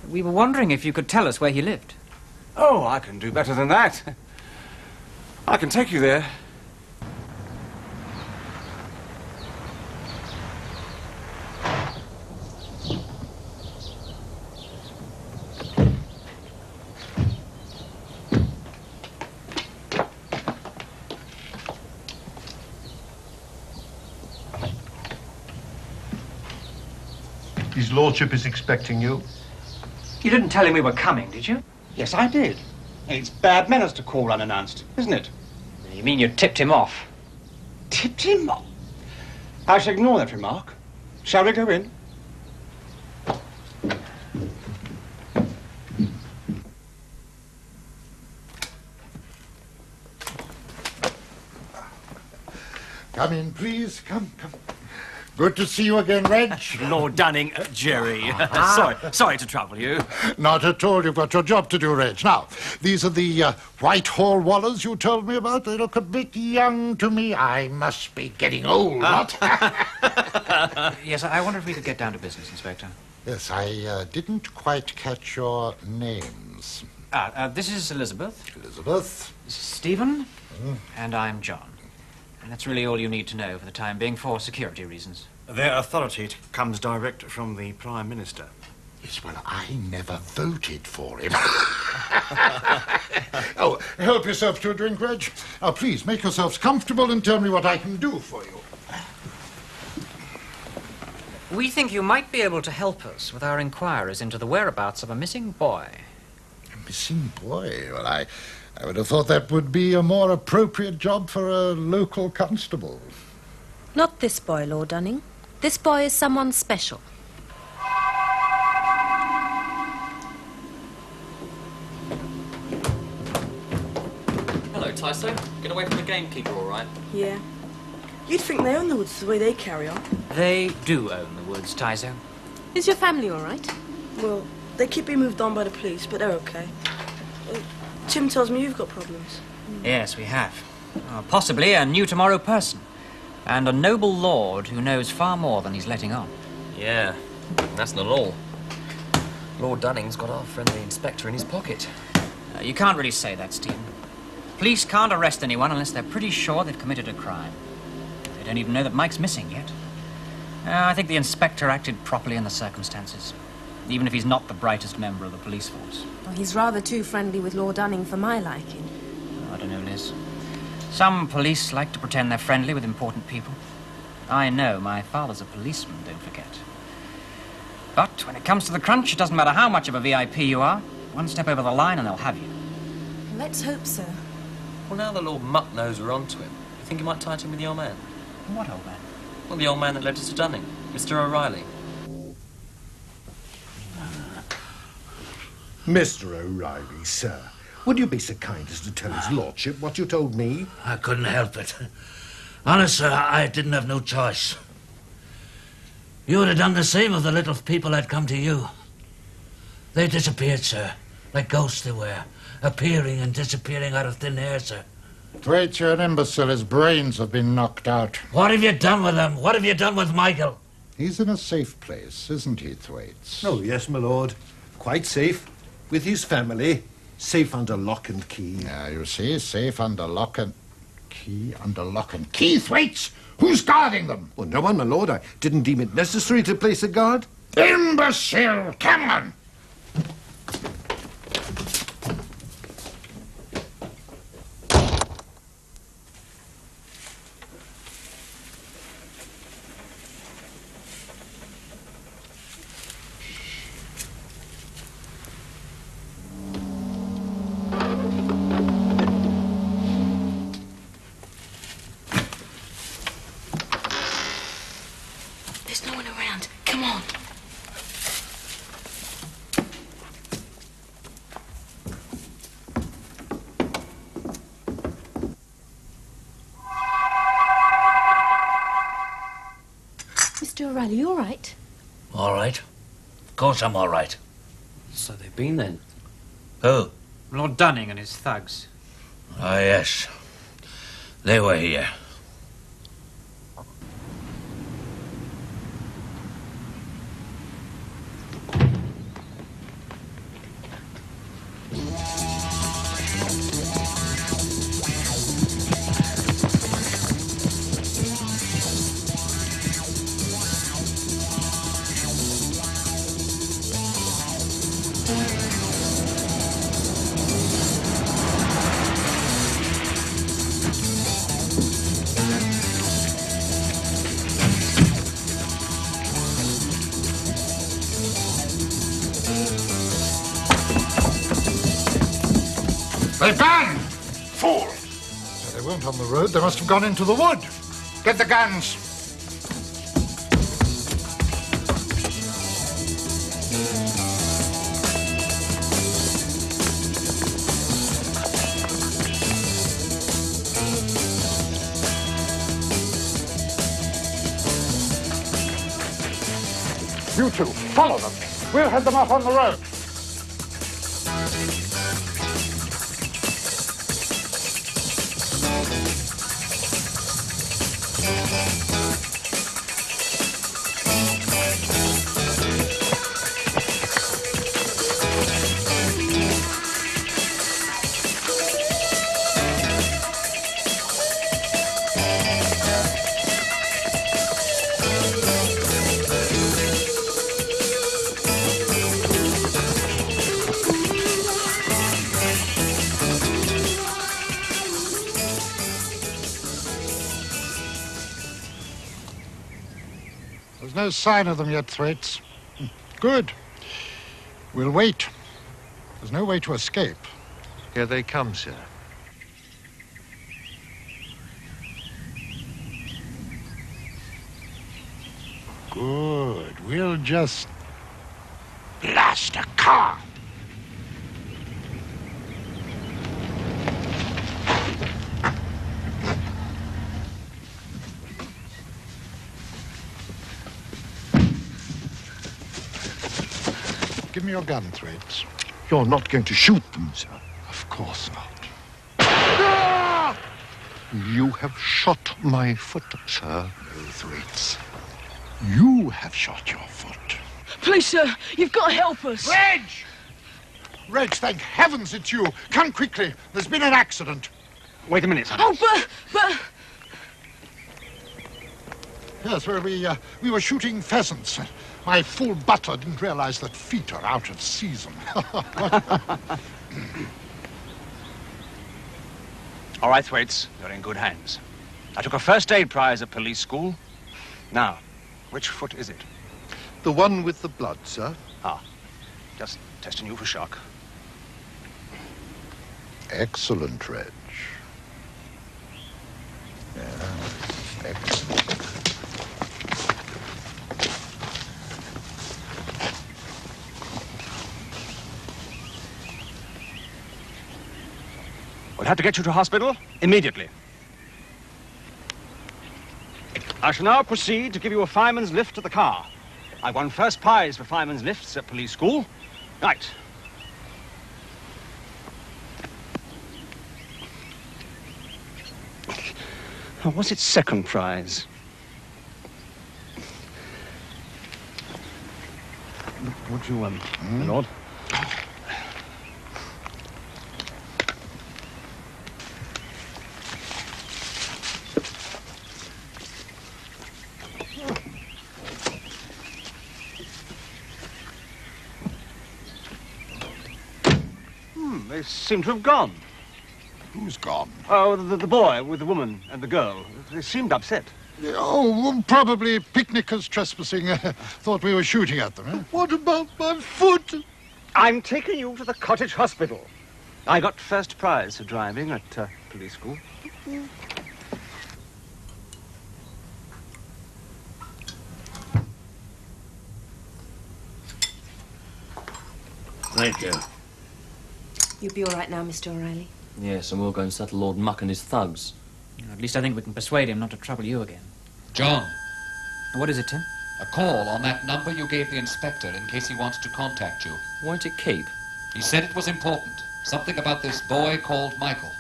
We were wondering if you could tell us where he lived. Oh, I can do better than that. I can take you there. His lordship is expecting you. You didn't tell him we were coming, did you? Yes, I did. It's bad manners to call unannounced, isn't it? You mean you tipped him off? Tipped him off? I shall ignore that remark. Shall we go in? Come in, please. Come. Good to see you again, Reg. Lord Dunning, Jerry. Sorry to trouble you. Not at all. You've got your job to do, Reg. Now, these are the Whitehall Wallers you told me about. They look a bit young to me. I must be getting old, what? Yes, I wonder if we could get down to business, Inspector. Yes, I didn't quite catch your names. This is Elizabeth. Elizabeth. This is Stephen. And I'm John. And that's really all you need to know for the time being for security reasons. Their authority comes direct from the Prime Minister. Yes, well, I never voted for him. Oh, help yourself to a drink, Reg. Now, please, make yourselves comfortable and tell me what I can do for you. We think you might be able to help us with our inquiries into the whereabouts of a missing boy. A missing boy? Well, I would have thought that would be a more appropriate job for a local constable. Not this boy, Lord Dunning. This boy is someone special. Hello, Tyso. Get away from the gamekeeper, all right? Yeah. You'd think they own the woods the way they carry on. They do own the woods, Tyso. Is your family all right? Well, they keep being moved on by the police, but they're okay. Tim tells me you've got problems. Yes, we have. Possibly a new tomorrow person. And a noble lord who knows far more than he's letting on. Yeah, that's not all. Lord Dunning's got our friendly inspector in his pocket. You can't really say that, Stephen. Police can't arrest anyone unless they're pretty sure they've committed a crime. They don't even know that Mike's missing yet. I think the inspector acted properly in the circumstances, even if he's not the brightest member of the police force. Well, he's rather too friendly with Lord Dunning for my liking. I don't know, Liz. Some police like to pretend they're friendly with important people. I know. My father's a policeman, don't forget. But when it comes to the crunch, it doesn't matter how much of a VIP you are. One step over the line and they'll have you. Let's hope so. Well, now the Lord Muck knows we're onto him, you think he might tie it in with the old man? What old man? Well, the old man that led us to Dunning, Mr. O'Reilly. Mr. O'Reilly, sir, would you be so kind as to tell his lordship what you told me? I couldn't help it. Honest, sir, I didn't have no choice. You would have done the same if the little people had come to you. They disappeared, sir, like ghosts they were, appearing and disappearing out of thin air, sir. Thwaites, you're an imbecile. His brains have been knocked out. What have you done with him? What have you done with Michael? He's in a safe place, isn't he, Thwaites? Oh, yes, my lord. Quite safe. With his family. Safe under lock and key. Yeah, you see, safe under lock and key. Under lock and key, Thwaites! Who's guarding them? Well, no one, my lord. I didn't deem it necessary to place a guard. Imbecile! Come on! There's no one around. Come on. Mr. O'Reilly, you all right? All right. Of course I'm all right. So they've been then? Who? Lord Dunning and his thugs. Ah, yes. They were here. They've gone! Fool! They weren't on the road. They must have gone into the wood. Get the guns. You two, follow them. We'll head them off on the road. There's no sign of them yet, Thwaites. Good. We'll wait. There's no way to escape. Here they come, sir. Good. We'll just blast a car. Give me your gun, Thwaites. You're not going to shoot them, sir. Of course not. You have shot my foot, sir. No, Thwaites. You have shot your foot. Please, sir, you've got to help us. Reg! Reg, thank heavens it's you. Come quickly. There's been an accident. Wait a minute, son. Oh, but... Yes, well, we were shooting pheasants. My fool butler didn't realize that feet are out of season. All right, Thwaites, you're in good hands. I took a first aid prize at police school. Now, which foot is it? The one with the blood, sir. Ah, just testing you for shock. Excellent, Reg. Yeah, excellent. We'll have to get you to hospital immediately. I shall now proceed to give you a fireman's lift to the car. I won first prize for fireman's lifts at police school. Right. What's its second prize? Would you, my lord? They seem to have gone. Who's gone? Oh, the boy with the woman and the girl. They seemed upset. Oh, probably picnickers trespassing. Thought we were shooting at them, eh? What about my foot? I'm taking you to the cottage hospital. I got first prize for driving at police school. Thank you. You'll be all right now, Mr. O'Reilly. Yes, and we'll go and settle Lord Muck and his thugs. At least I think we can persuade him not to trouble you again. John, What is it, Tim? a call on that number you gave the inspector in case he wants to contact you. Won't it keep? He said it was important. Something about this boy called Michael.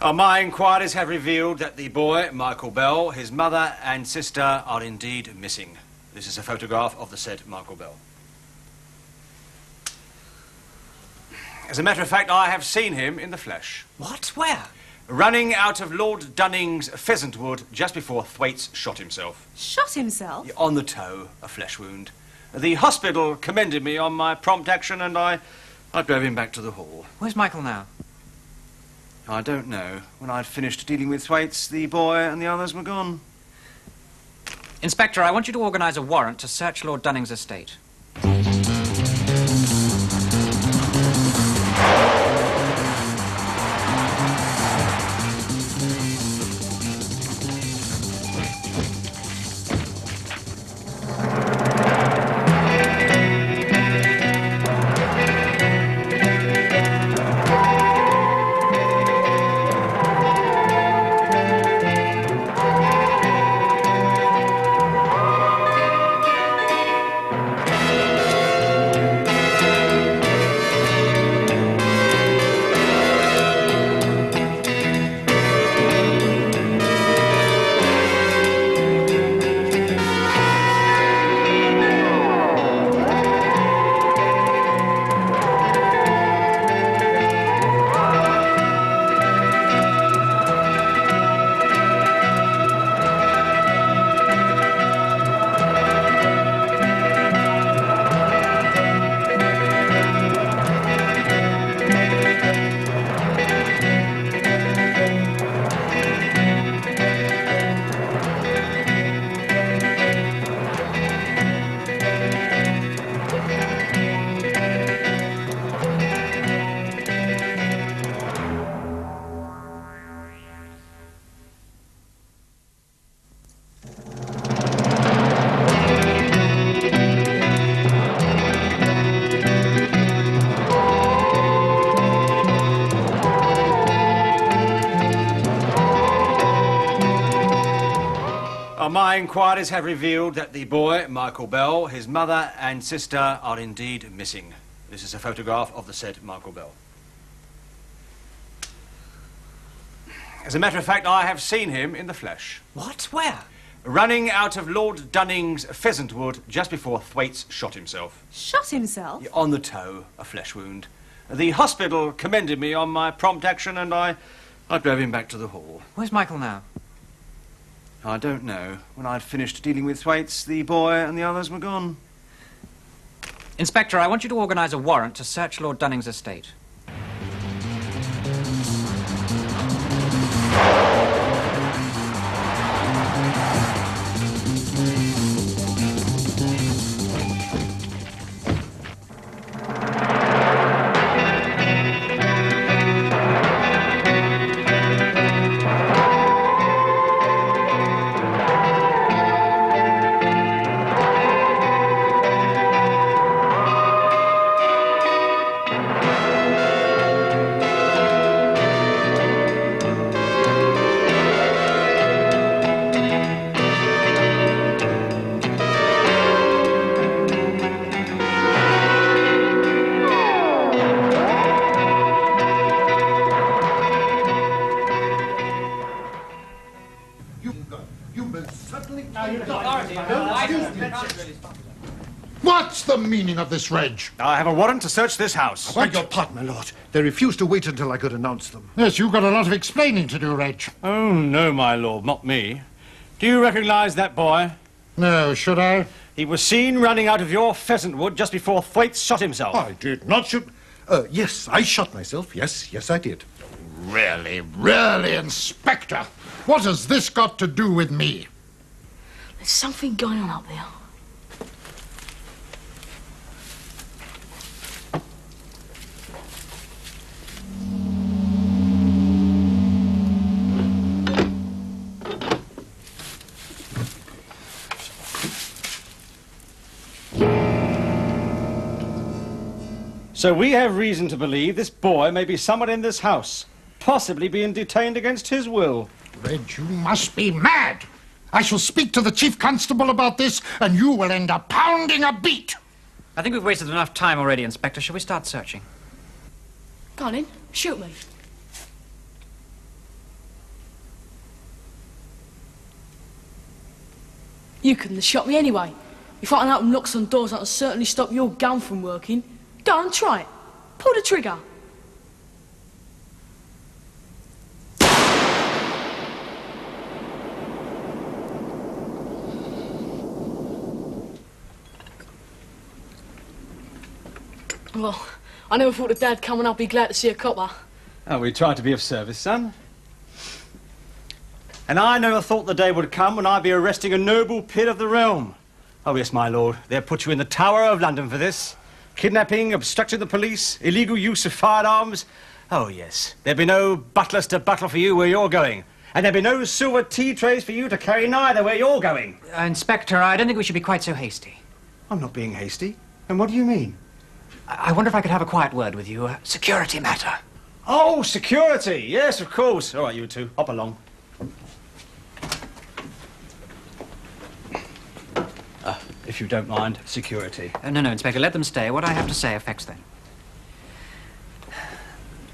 My inquiries have revealed that the boy, Michael Bell, his mother and sister are indeed missing. This is a photograph of the said Michael Bell. As a matter of fact, I have seen him in the flesh. What? Where? Running out of Lord Dunning's pheasant wood just before Thwaites shot himself. Shot himself? On the toe, a flesh wound. The hospital commended me on my prompt action and I drove him back to the hall. Where's Michael now? I don't know. When I'd finished dealing with Thwaites, the boy and the others were gone. Inspector, I want you to organise a warrant to search Lord Dunning's estate. My inquiries have revealed that the boy, Michael Bell, his mother and sister are indeed missing. This is a photograph of the said Michael Bell. As a matter of fact, I have seen him in the flesh. What? Where? Running out of Lord Dunning's pheasant wood just before Thwaites shot himself. Shot himself? On the toe, a flesh wound. The hospital commended me on my prompt action and I drove him back to the hall. Where's Michael now? I don't know. When I'd finished dealing with Thwaites, the boy and the others were gone. Inspector, I want you to organise a warrant to search Lord Dunning's estate. What's the meaning of this, Reg? I have a warrant to search this house. I beg your pardon, my lord. They refused to wait until I could announce them. Yes, you've got a lot of explaining to do, Reg. Oh, no, my lord, not me. Do you recognise that boy? No, should I? He was seen running out of your pheasant wood just before Thwaites shot himself. I did not shoot. Yes, I shot myself. Yes, I did. Really, Inspector? What has this got to do with me? There's something going on up there. So we have reason to believe this boy may be someone in this house, possibly being detained against his will. Red, you must be mad. I shall speak to the Chief Constable about this, and you will end up pounding a beat. I think we've wasted enough time already, Inspector. Shall we start searching? Go on in, shoot me. You couldn't have shot me anyway. If I can open locks on doors, I can certainly stop your gun from working. Go on, try it. Pull the trigger. Well, I never thought that Dad coming up, he'd be glad to see a copper. Oh, we tried to be of service, son. And I never thought the day would come when I'd be arresting a noble peer of the realm. Oh, yes, my lord. They'll put you in the Tower of London for this. Kidnapping, obstructing the police, illegal use of firearms. Oh, yes. There'll be no butlers to butler for you where you're going. And there'll be no silver tea trays for you to carry neither where you're going. Inspector, I don't think we should be quite so hasty. I'm not being hasty. And what do you mean? I wonder if I could have a quiet word with you. A security matter. Oh, security. Yes, of course. All right, you two. Hop along. If you don't mind, security. No, Inspector, let them stay. What I have to say affects them.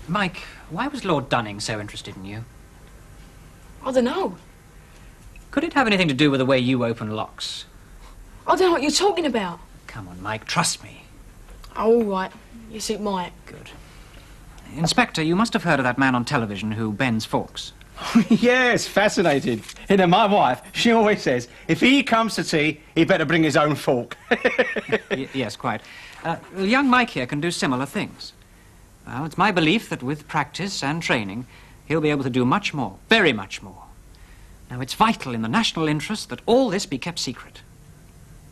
Mike, why was Lord Dunning so interested in you? I don't know. Could it have anything to do with the way you open locks? I don't know what you're talking about. Come on, Mike, trust me. Oh, all right. Yes, it might. Good. Inspector, you must have heard of that man on television who bends forks. Yes, fascinated. You know, my wife, she always says, if he comes to tea, he better bring his own fork. Yes, quite. Young Mike here can do similar things. Well, it's my belief that with practice and training, he'll be able to do much more, very much more. Now, it's vital in the national interest that all this be kept secret.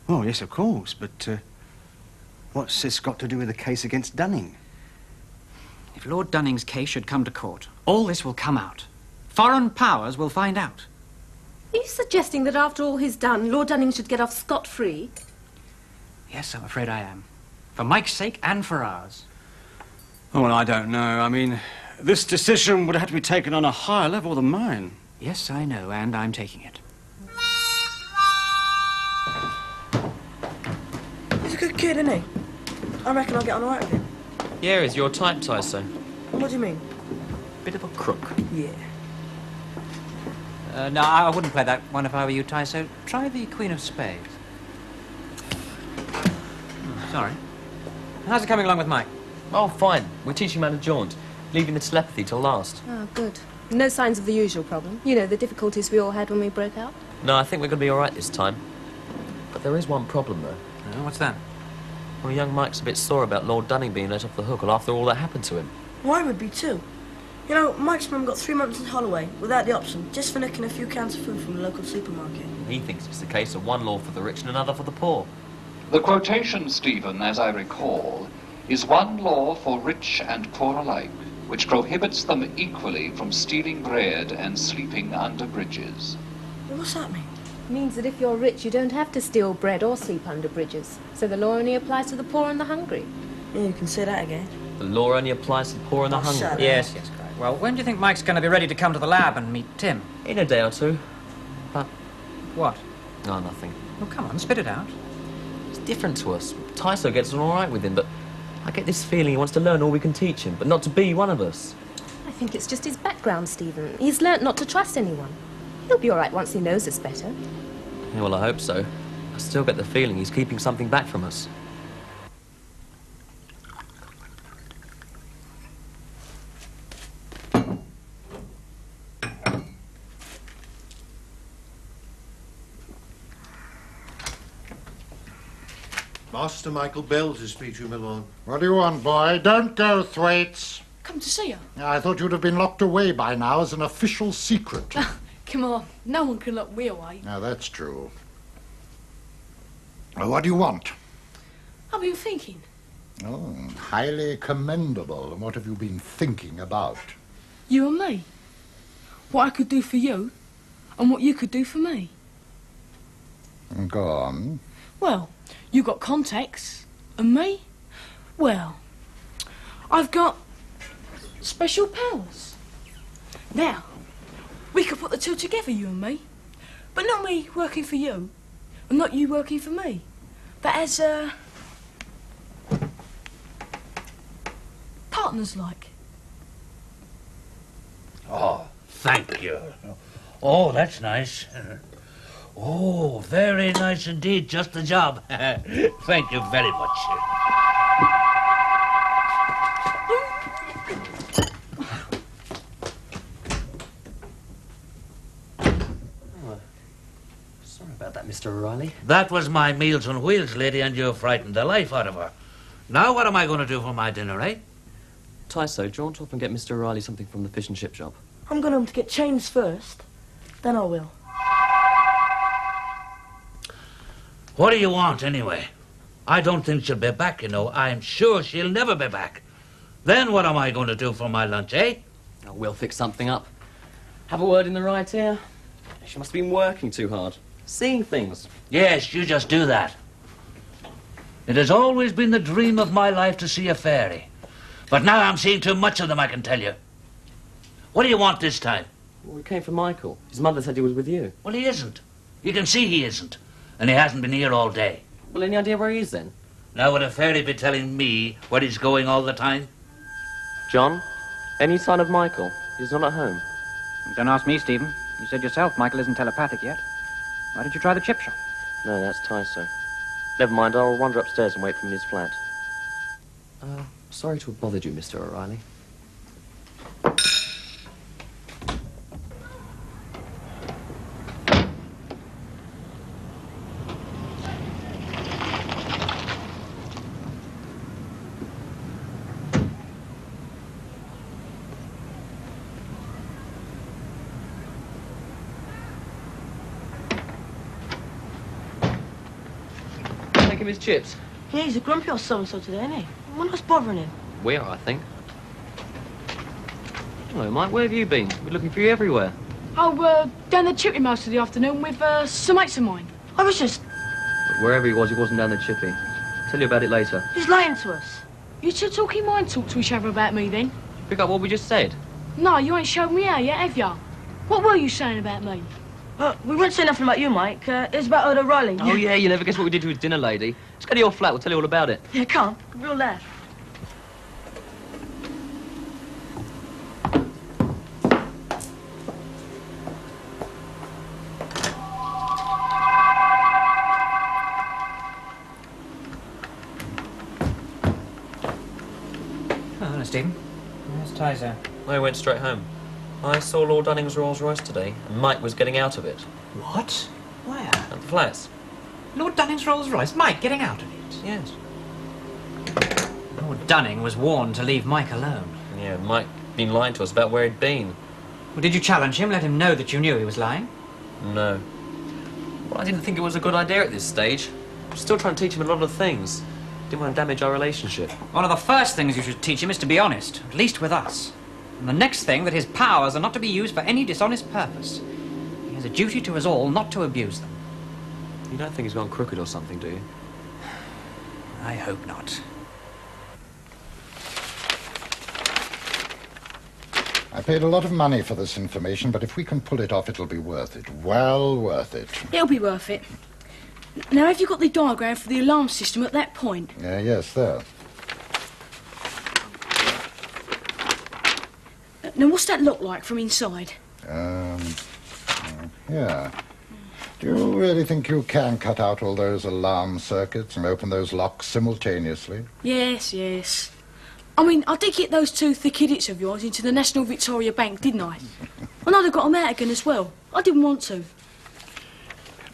Oh, yes, of course, but what's this got to do with the case against Dunning? If Lord Dunning's case should come to court, all this will come out. Foreign powers will find out. Are you suggesting that after all he's done, Lord Dunning should get off scot-free? Yes, I'm afraid I am. For Mike's sake and for ours. Oh, well, I don't know. I mean, this decision would have to be taken on a higher level than mine. Yes, I know, and I'm taking it. He's a good kid, isn't he? I reckon I'll get on all right with him. Yeah, he's your type, Tyso. What do you mean? Bit of a crook. Yeah. No, I wouldn't play that one if I were you, Ty, so try the Queen of Spades. Sorry. How's it coming along with Mike? Oh, fine. We're teaching him how to jaunt, leaving the telepathy till last. Oh, good. No signs of the usual problem. You know, the difficulties we all had when we broke out. No, I think we're going to be all right this time. But there is one problem, though. Oh, what's that? Well, young Mike's a bit sore about Lord Dunning being let off the hook after all that happened to him. Well, I would be too. You know, Mike's mum got 3 months in Holloway without the option, just for nicking a few cans of food from the local supermarket. He thinks it's a case of one law for the rich and another for the poor. The quotation, Stephen, as I recall, is one law for rich and poor alike, which prohibits them equally from stealing bread and sleeping under bridges. Well, what's that mean? It means that if you're rich, you don't have to steal bread or sleep under bridges. So the law only applies to the poor and the hungry. Yeah, you can say that again. The law only applies to the poor and the Oh, shut hungry. up. Yes, quite. Well, when do you think Mike's going to be ready to come to the lab and meet Tim? In a day or two. But, What? oh, nothing. Oh, come on, spit it out. It's different to us. Tyso gets on all right with him, but I get this feeling he wants to learn all we can teach him, but not to be one of us. I think it's just his background, Stephen. He's learnt not to trust anyone. He'll be all right once he knows us better. Yeah, well, I hope so. I still get the feeling he's keeping something back from us. Master Michael Bell to speak to you, my lord. What do you want, boy? Don't go, Thwaites. Come to see her. I thought you'd have been locked away by now as an official secret. Come on, no one can lock me away. Now, that's true. What do you want? I've been thinking. Oh, highly commendable. And what have you been thinking about? You and me. What I could do for you, and what you could do for me. Go on. Well, you got contacts, and me? Well, I've got special powers. Now, we could put the two together, you and me. But not me working for you, and not you working for me. But as, partners like. Oh, thank you. Oh, that's nice. Oh, very nice indeed. Just the job. Thank you very much. Sorry about that, Mr. O'Reilly. That was my Meals on Wheels lady, and you frightened the life out of her. Now what am I going to do for my dinner, eh? Tyso, jaunt off and get Mr. O'Reilly something from the fish and chip shop. I'm going home to get chains first. Then I will. What do you want, anyway? I don't think she'll be back, you know. I'm sure she'll never be back. Then what am I going to do for my lunch, eh? Oh, we'll fix something up. Have a word in the right ear. She must have been working too hard. Seeing things. Yes, you just do that. It has always been the dream of my life to see a fairy. But now I'm seeing too much of them, I can tell you. What do you want this time? Well, we came from Michael. His mother said he was with you. Well, he isn't. You can see he isn't. And he hasn't been here all day. Well, any idea where he is then? Now would a fairy be telling me where he's going all the time? John, any sign of Michael? He's not at home. Don't ask me, Stephen. You said yourself Michael isn't telepathic yet. Why did you try the chip shop? No, that's Tyso. Never mind, I'll wander upstairs and wait for him in his flat. Sorry to have bothered you, Mr. O'Reilly. Take him his chips. Yeah, he's a grumpy or so-and-so today, isn't he? I wonder what's bothering him. We are, I think. Hello, Mike. Where have you been? We're looking for you everywhere. Oh, down the chippy most of the afternoon with, some mates of mine. I was just... But wherever he wasn't down the chippy. Tell you about it later. He's lying to us. You two talking mind talk to each other about me, then? Pick up what we just said. No, you ain't showed me how yet, have ya? What were you saying about me? We won't say nothing about you, Mike. It's about Oda O'Reilly. Oh, yeah, you never guess what we did to his dinner lady. Let's go to your flat. We'll tell you all about it. Yeah, come. Real laugh. Oh, hello, Stephen. Where's Tyso? I went straight home. I saw Lord Dunning's Rolls Royce today, and Mike was getting out of it. What? Where? At the flats. Lord Dunning's Rolls Royce? Mike getting out of it? Yes. Lord Dunning was warned to leave Mike alone. Yeah, Mike been lying to us about where he'd been. Well, did you challenge him, let him know that you knew he was lying? No. Well, I didn't think it was a good idea at this stage. I'm still trying to teach him a lot of things. Didn't want to damage our relationship. One of the first things you should teach him is to be honest, at least with us. And the next thing, that his powers are not to be used for any dishonest purpose. He has a duty to us all not to abuse them. You don't think he's gone crooked or something, do you? I hope not. I paid a lot of money for this information, but if we can pull it off, it'll be worth it. Well worth it. It'll be worth it. Now, have you got the diagram for the alarm system at that point? Yes, there. Now, what's that look like from inside? Yeah. Do you really think you can cut out all those alarm circuits and open those locks simultaneously? Yes, yes. I mean, I did get those two thick idiots of yours into the National Victoria Bank, didn't I? I know they got 'em out again as well. I didn't want to.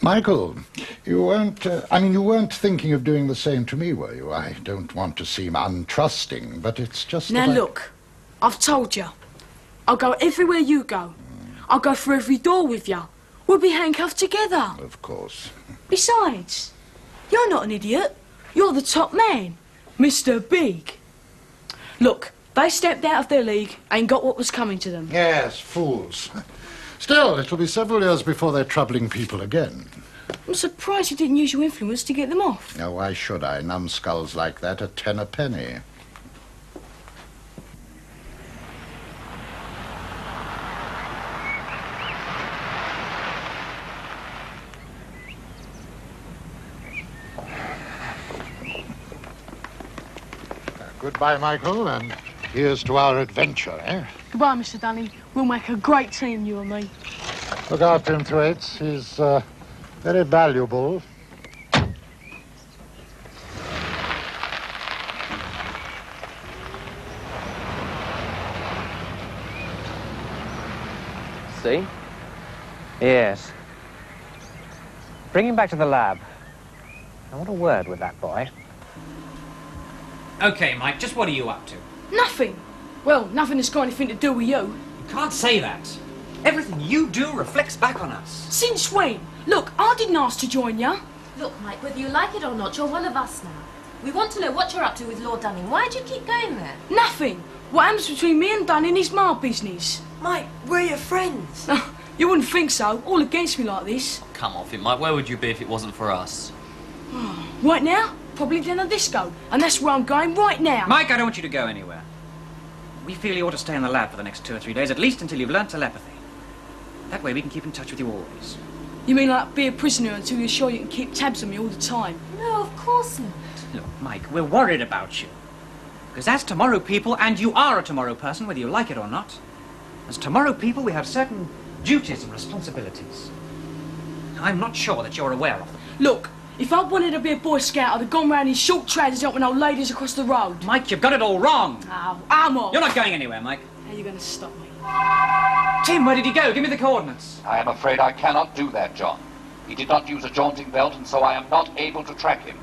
Michael, you weren't thinking of doing the same to me, were you? I don't want to seem untrusting, but it's just Now that look, I've told you. I'll go everywhere you go. I'll go through every door with you. We'll be handcuffed together. Of course. Besides, you're not an idiot. You're the top man, Mr. Big. Look, they stepped out of their league and got what was coming to them. Yes, fools. Still, it'll be several years before they're troubling people again. I'm surprised you didn't use your influence to get them off. Now, why should I? Numbskulls like that are 10 a penny. Goodbye, Michael, and here's to our adventure, eh? Goodbye, Mr. Dunning. We'll make a great team, you and me. Look after him, Thwaites. He's very valuable. See? Yes. Bring him back to the lab. I want a word with that boy. Okay, Mike, just what are you up to? Nothing. Well, nothing that's got anything to do with you. You can't say that. Everything you do reflects back on us. Since when? Look, I didn't ask to join you. Look, Mike, whether you like it or not, you're one of us now. We want to know what you're up to with Lord Dunning. Why do you keep going there? Nothing. What happens between me and Dunning is my business. Mike, we're your friends. You wouldn't think so, all against me like this. Come off it, Mike. Where would you be if it wasn't for us? Right now, probably down a disco, and that's where I'm going right now. Mike, I don't want you to go anywhere. We feel you ought to stay in the lab for the next 2 or 3 days, at least until you've learnt telepathy. That way we can keep in touch with you always. You mean like be a prisoner until you're sure you can keep tabs on me all the time? No, of course not. Look, Mike, we're worried about you. Because as tomorrow people, and you are a tomorrow person, whether you like it or not, as tomorrow people we have certain duties and responsibilities. I'm not sure that you're aware of them. Look, if I wanted to be a Boy Scout, I'd have gone round in short trousers helping old ladies across the road. Mike, you've got it all wrong. Oh, I'm off. You're not going anywhere, Mike. How are you going to stop me? Tim, where did he go? Give me the coordinates. I am afraid I cannot do that, John. He did not use a jaunting belt, and so I am not able to track him.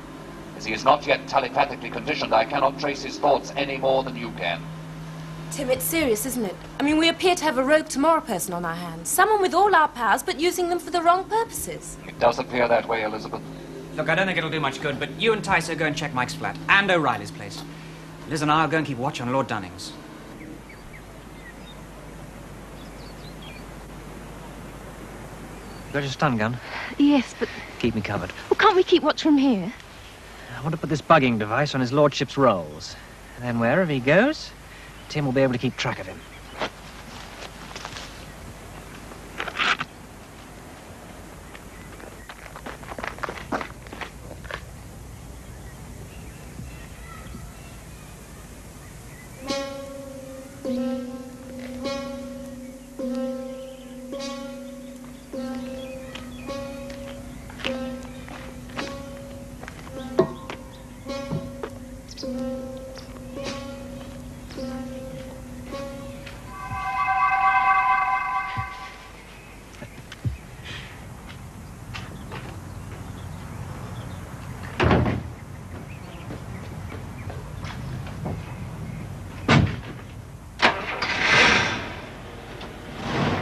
As he is not yet telepathically conditioned, I cannot trace his thoughts any more than you can. Tim, it's serious, isn't it? I mean, we appear to have a rogue tomorrow person on our hands. Someone with all our powers, but using them for the wrong purposes. It does appear that way, Elizabeth. Look, I don't think it'll do much good, but you and Tyso go and check Mike's flat, and O'Reilly's place. Liz and I'll go and keep watch on Lord Dunning's. Got your stun gun? Yes, but... Keep me covered. Well, can't we keep watch from here? I want to put this bugging device on his lordship's rolls. And then wherever he goes, Tim will be able to keep track of him.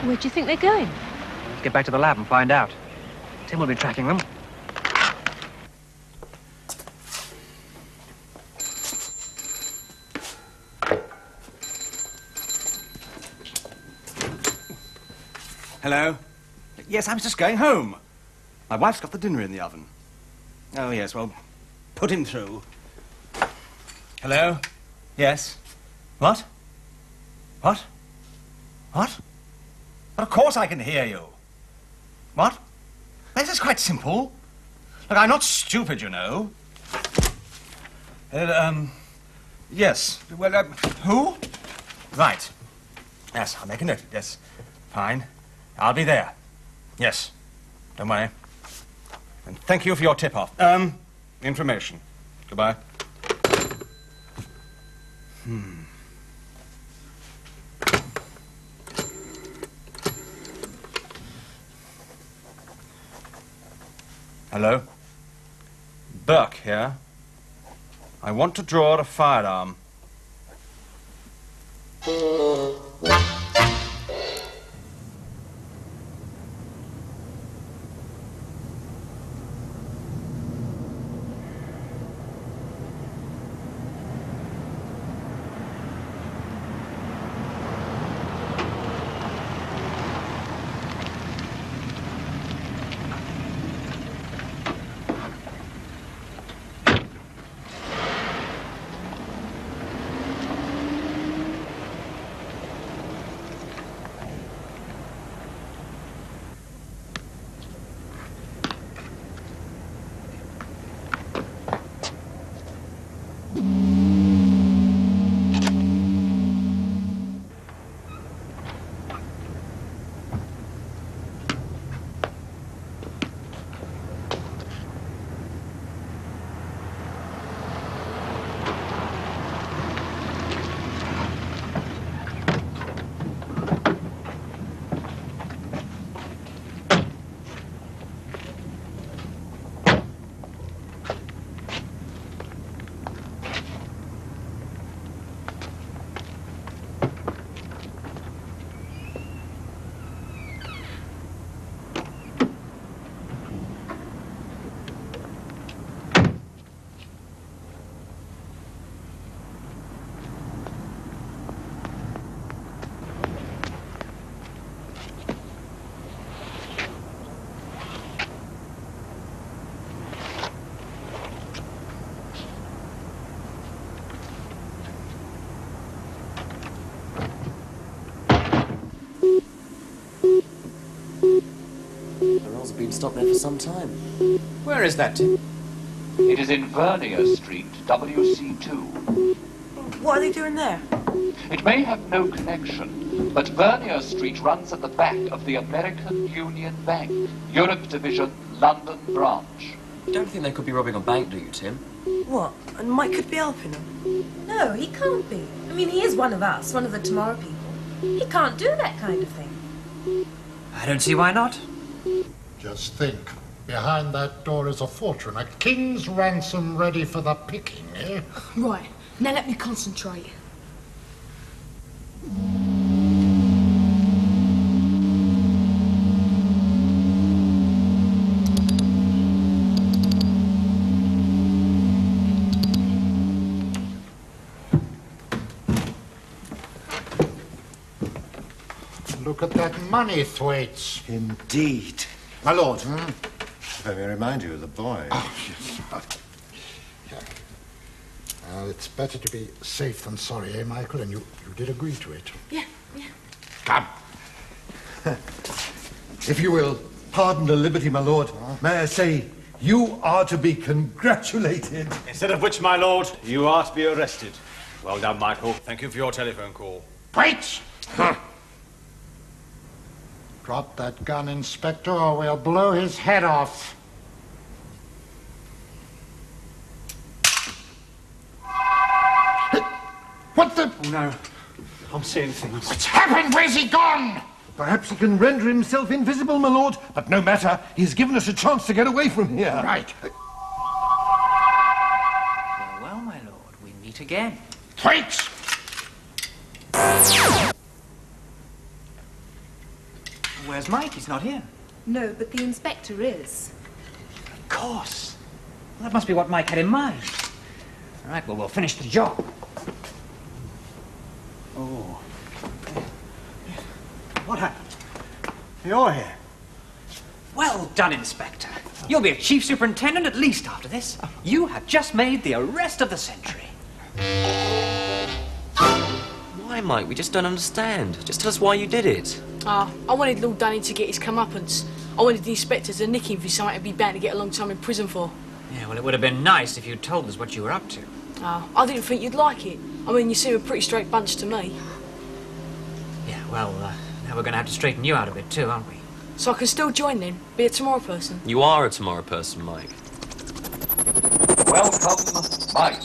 Where do you think they're going? Let's get back to the lab and find out. Tim will be tracking them. Hello? Yes, I was just going home. My wife's got the dinner in the oven. Oh, yes, well, put him through. Hello? Yes? What? What? What? Well, of course I can hear you. What? This is quite simple. Look, I'm not stupid, you know. Yes. Well, who? Right. Yes, I'll make a note of it. Yes. Fine. I'll be there. Yes. Don't worry. And thank you for your tip-off. Information. Goodbye. Hello? Burke here. I want to draw a firearm. Been stopped there for some time. Where is that, Tim? It is in Vernier Street, WC2. What are they doing there? It may have no connection, but Vernier Street runs at the back of the American Union Bank, Europe Division, London branch. Don't think they could be robbing a bank, do you, Tim? What? And Mike could be helping them? No, he can't be. I mean, he is one of us, one of the Tomorrow people. He can't do that kind of thing. I don't see why not. Just think, behind that door is a fortune, a king's ransom ready for the picking, eh? Right, now let me concentrate. Look at that money, Thwaites. Indeed. My lord, if I may remind you of the boy. Oh, yes. It's better to be safe than sorry, eh, Michael? And you did agree to it. Yeah. Come. If you will pardon the liberty, my lord, may I say you are to be congratulated. Instead of which, my lord, you are to be arrested. Well done, Michael. Thank you for your telephone call. Wait! Drop that gun, Inspector, or we'll blow his head off. What the... Oh, no. I'm seeing things. What's happened? Where's he gone? Perhaps he can render himself invisible, my lord, but no matter. He's given us a chance to get away from here. Right. Well, my lord, we meet again. Thwaites! Where's Mike? He's not here. No, but the inspector is. Of course. Well, that must be what Mike had in mind. All right, well, we'll finish the job. Oh. What happened? You're here. Well done, Inspector. You'll be a chief superintendent at least after this. You have just made the arrest of the century. Why, Mike? We just don't understand. Just tell us why you did it. I wanted Lord Dunning to get his comeuppance. I wanted the inspector to nick him for something he'd be bound to get a long time in prison for. Yeah, well, it would have been nice if you'd told us what you were up to. I didn't think you'd like it. I mean, you seem a pretty straight bunch to me. Yeah, well, now we're going to have to straighten you out a bit too, aren't we? So I can still join then, be a Tomorrow person. You are a tomorrow person, Mike. Welcome, Mike.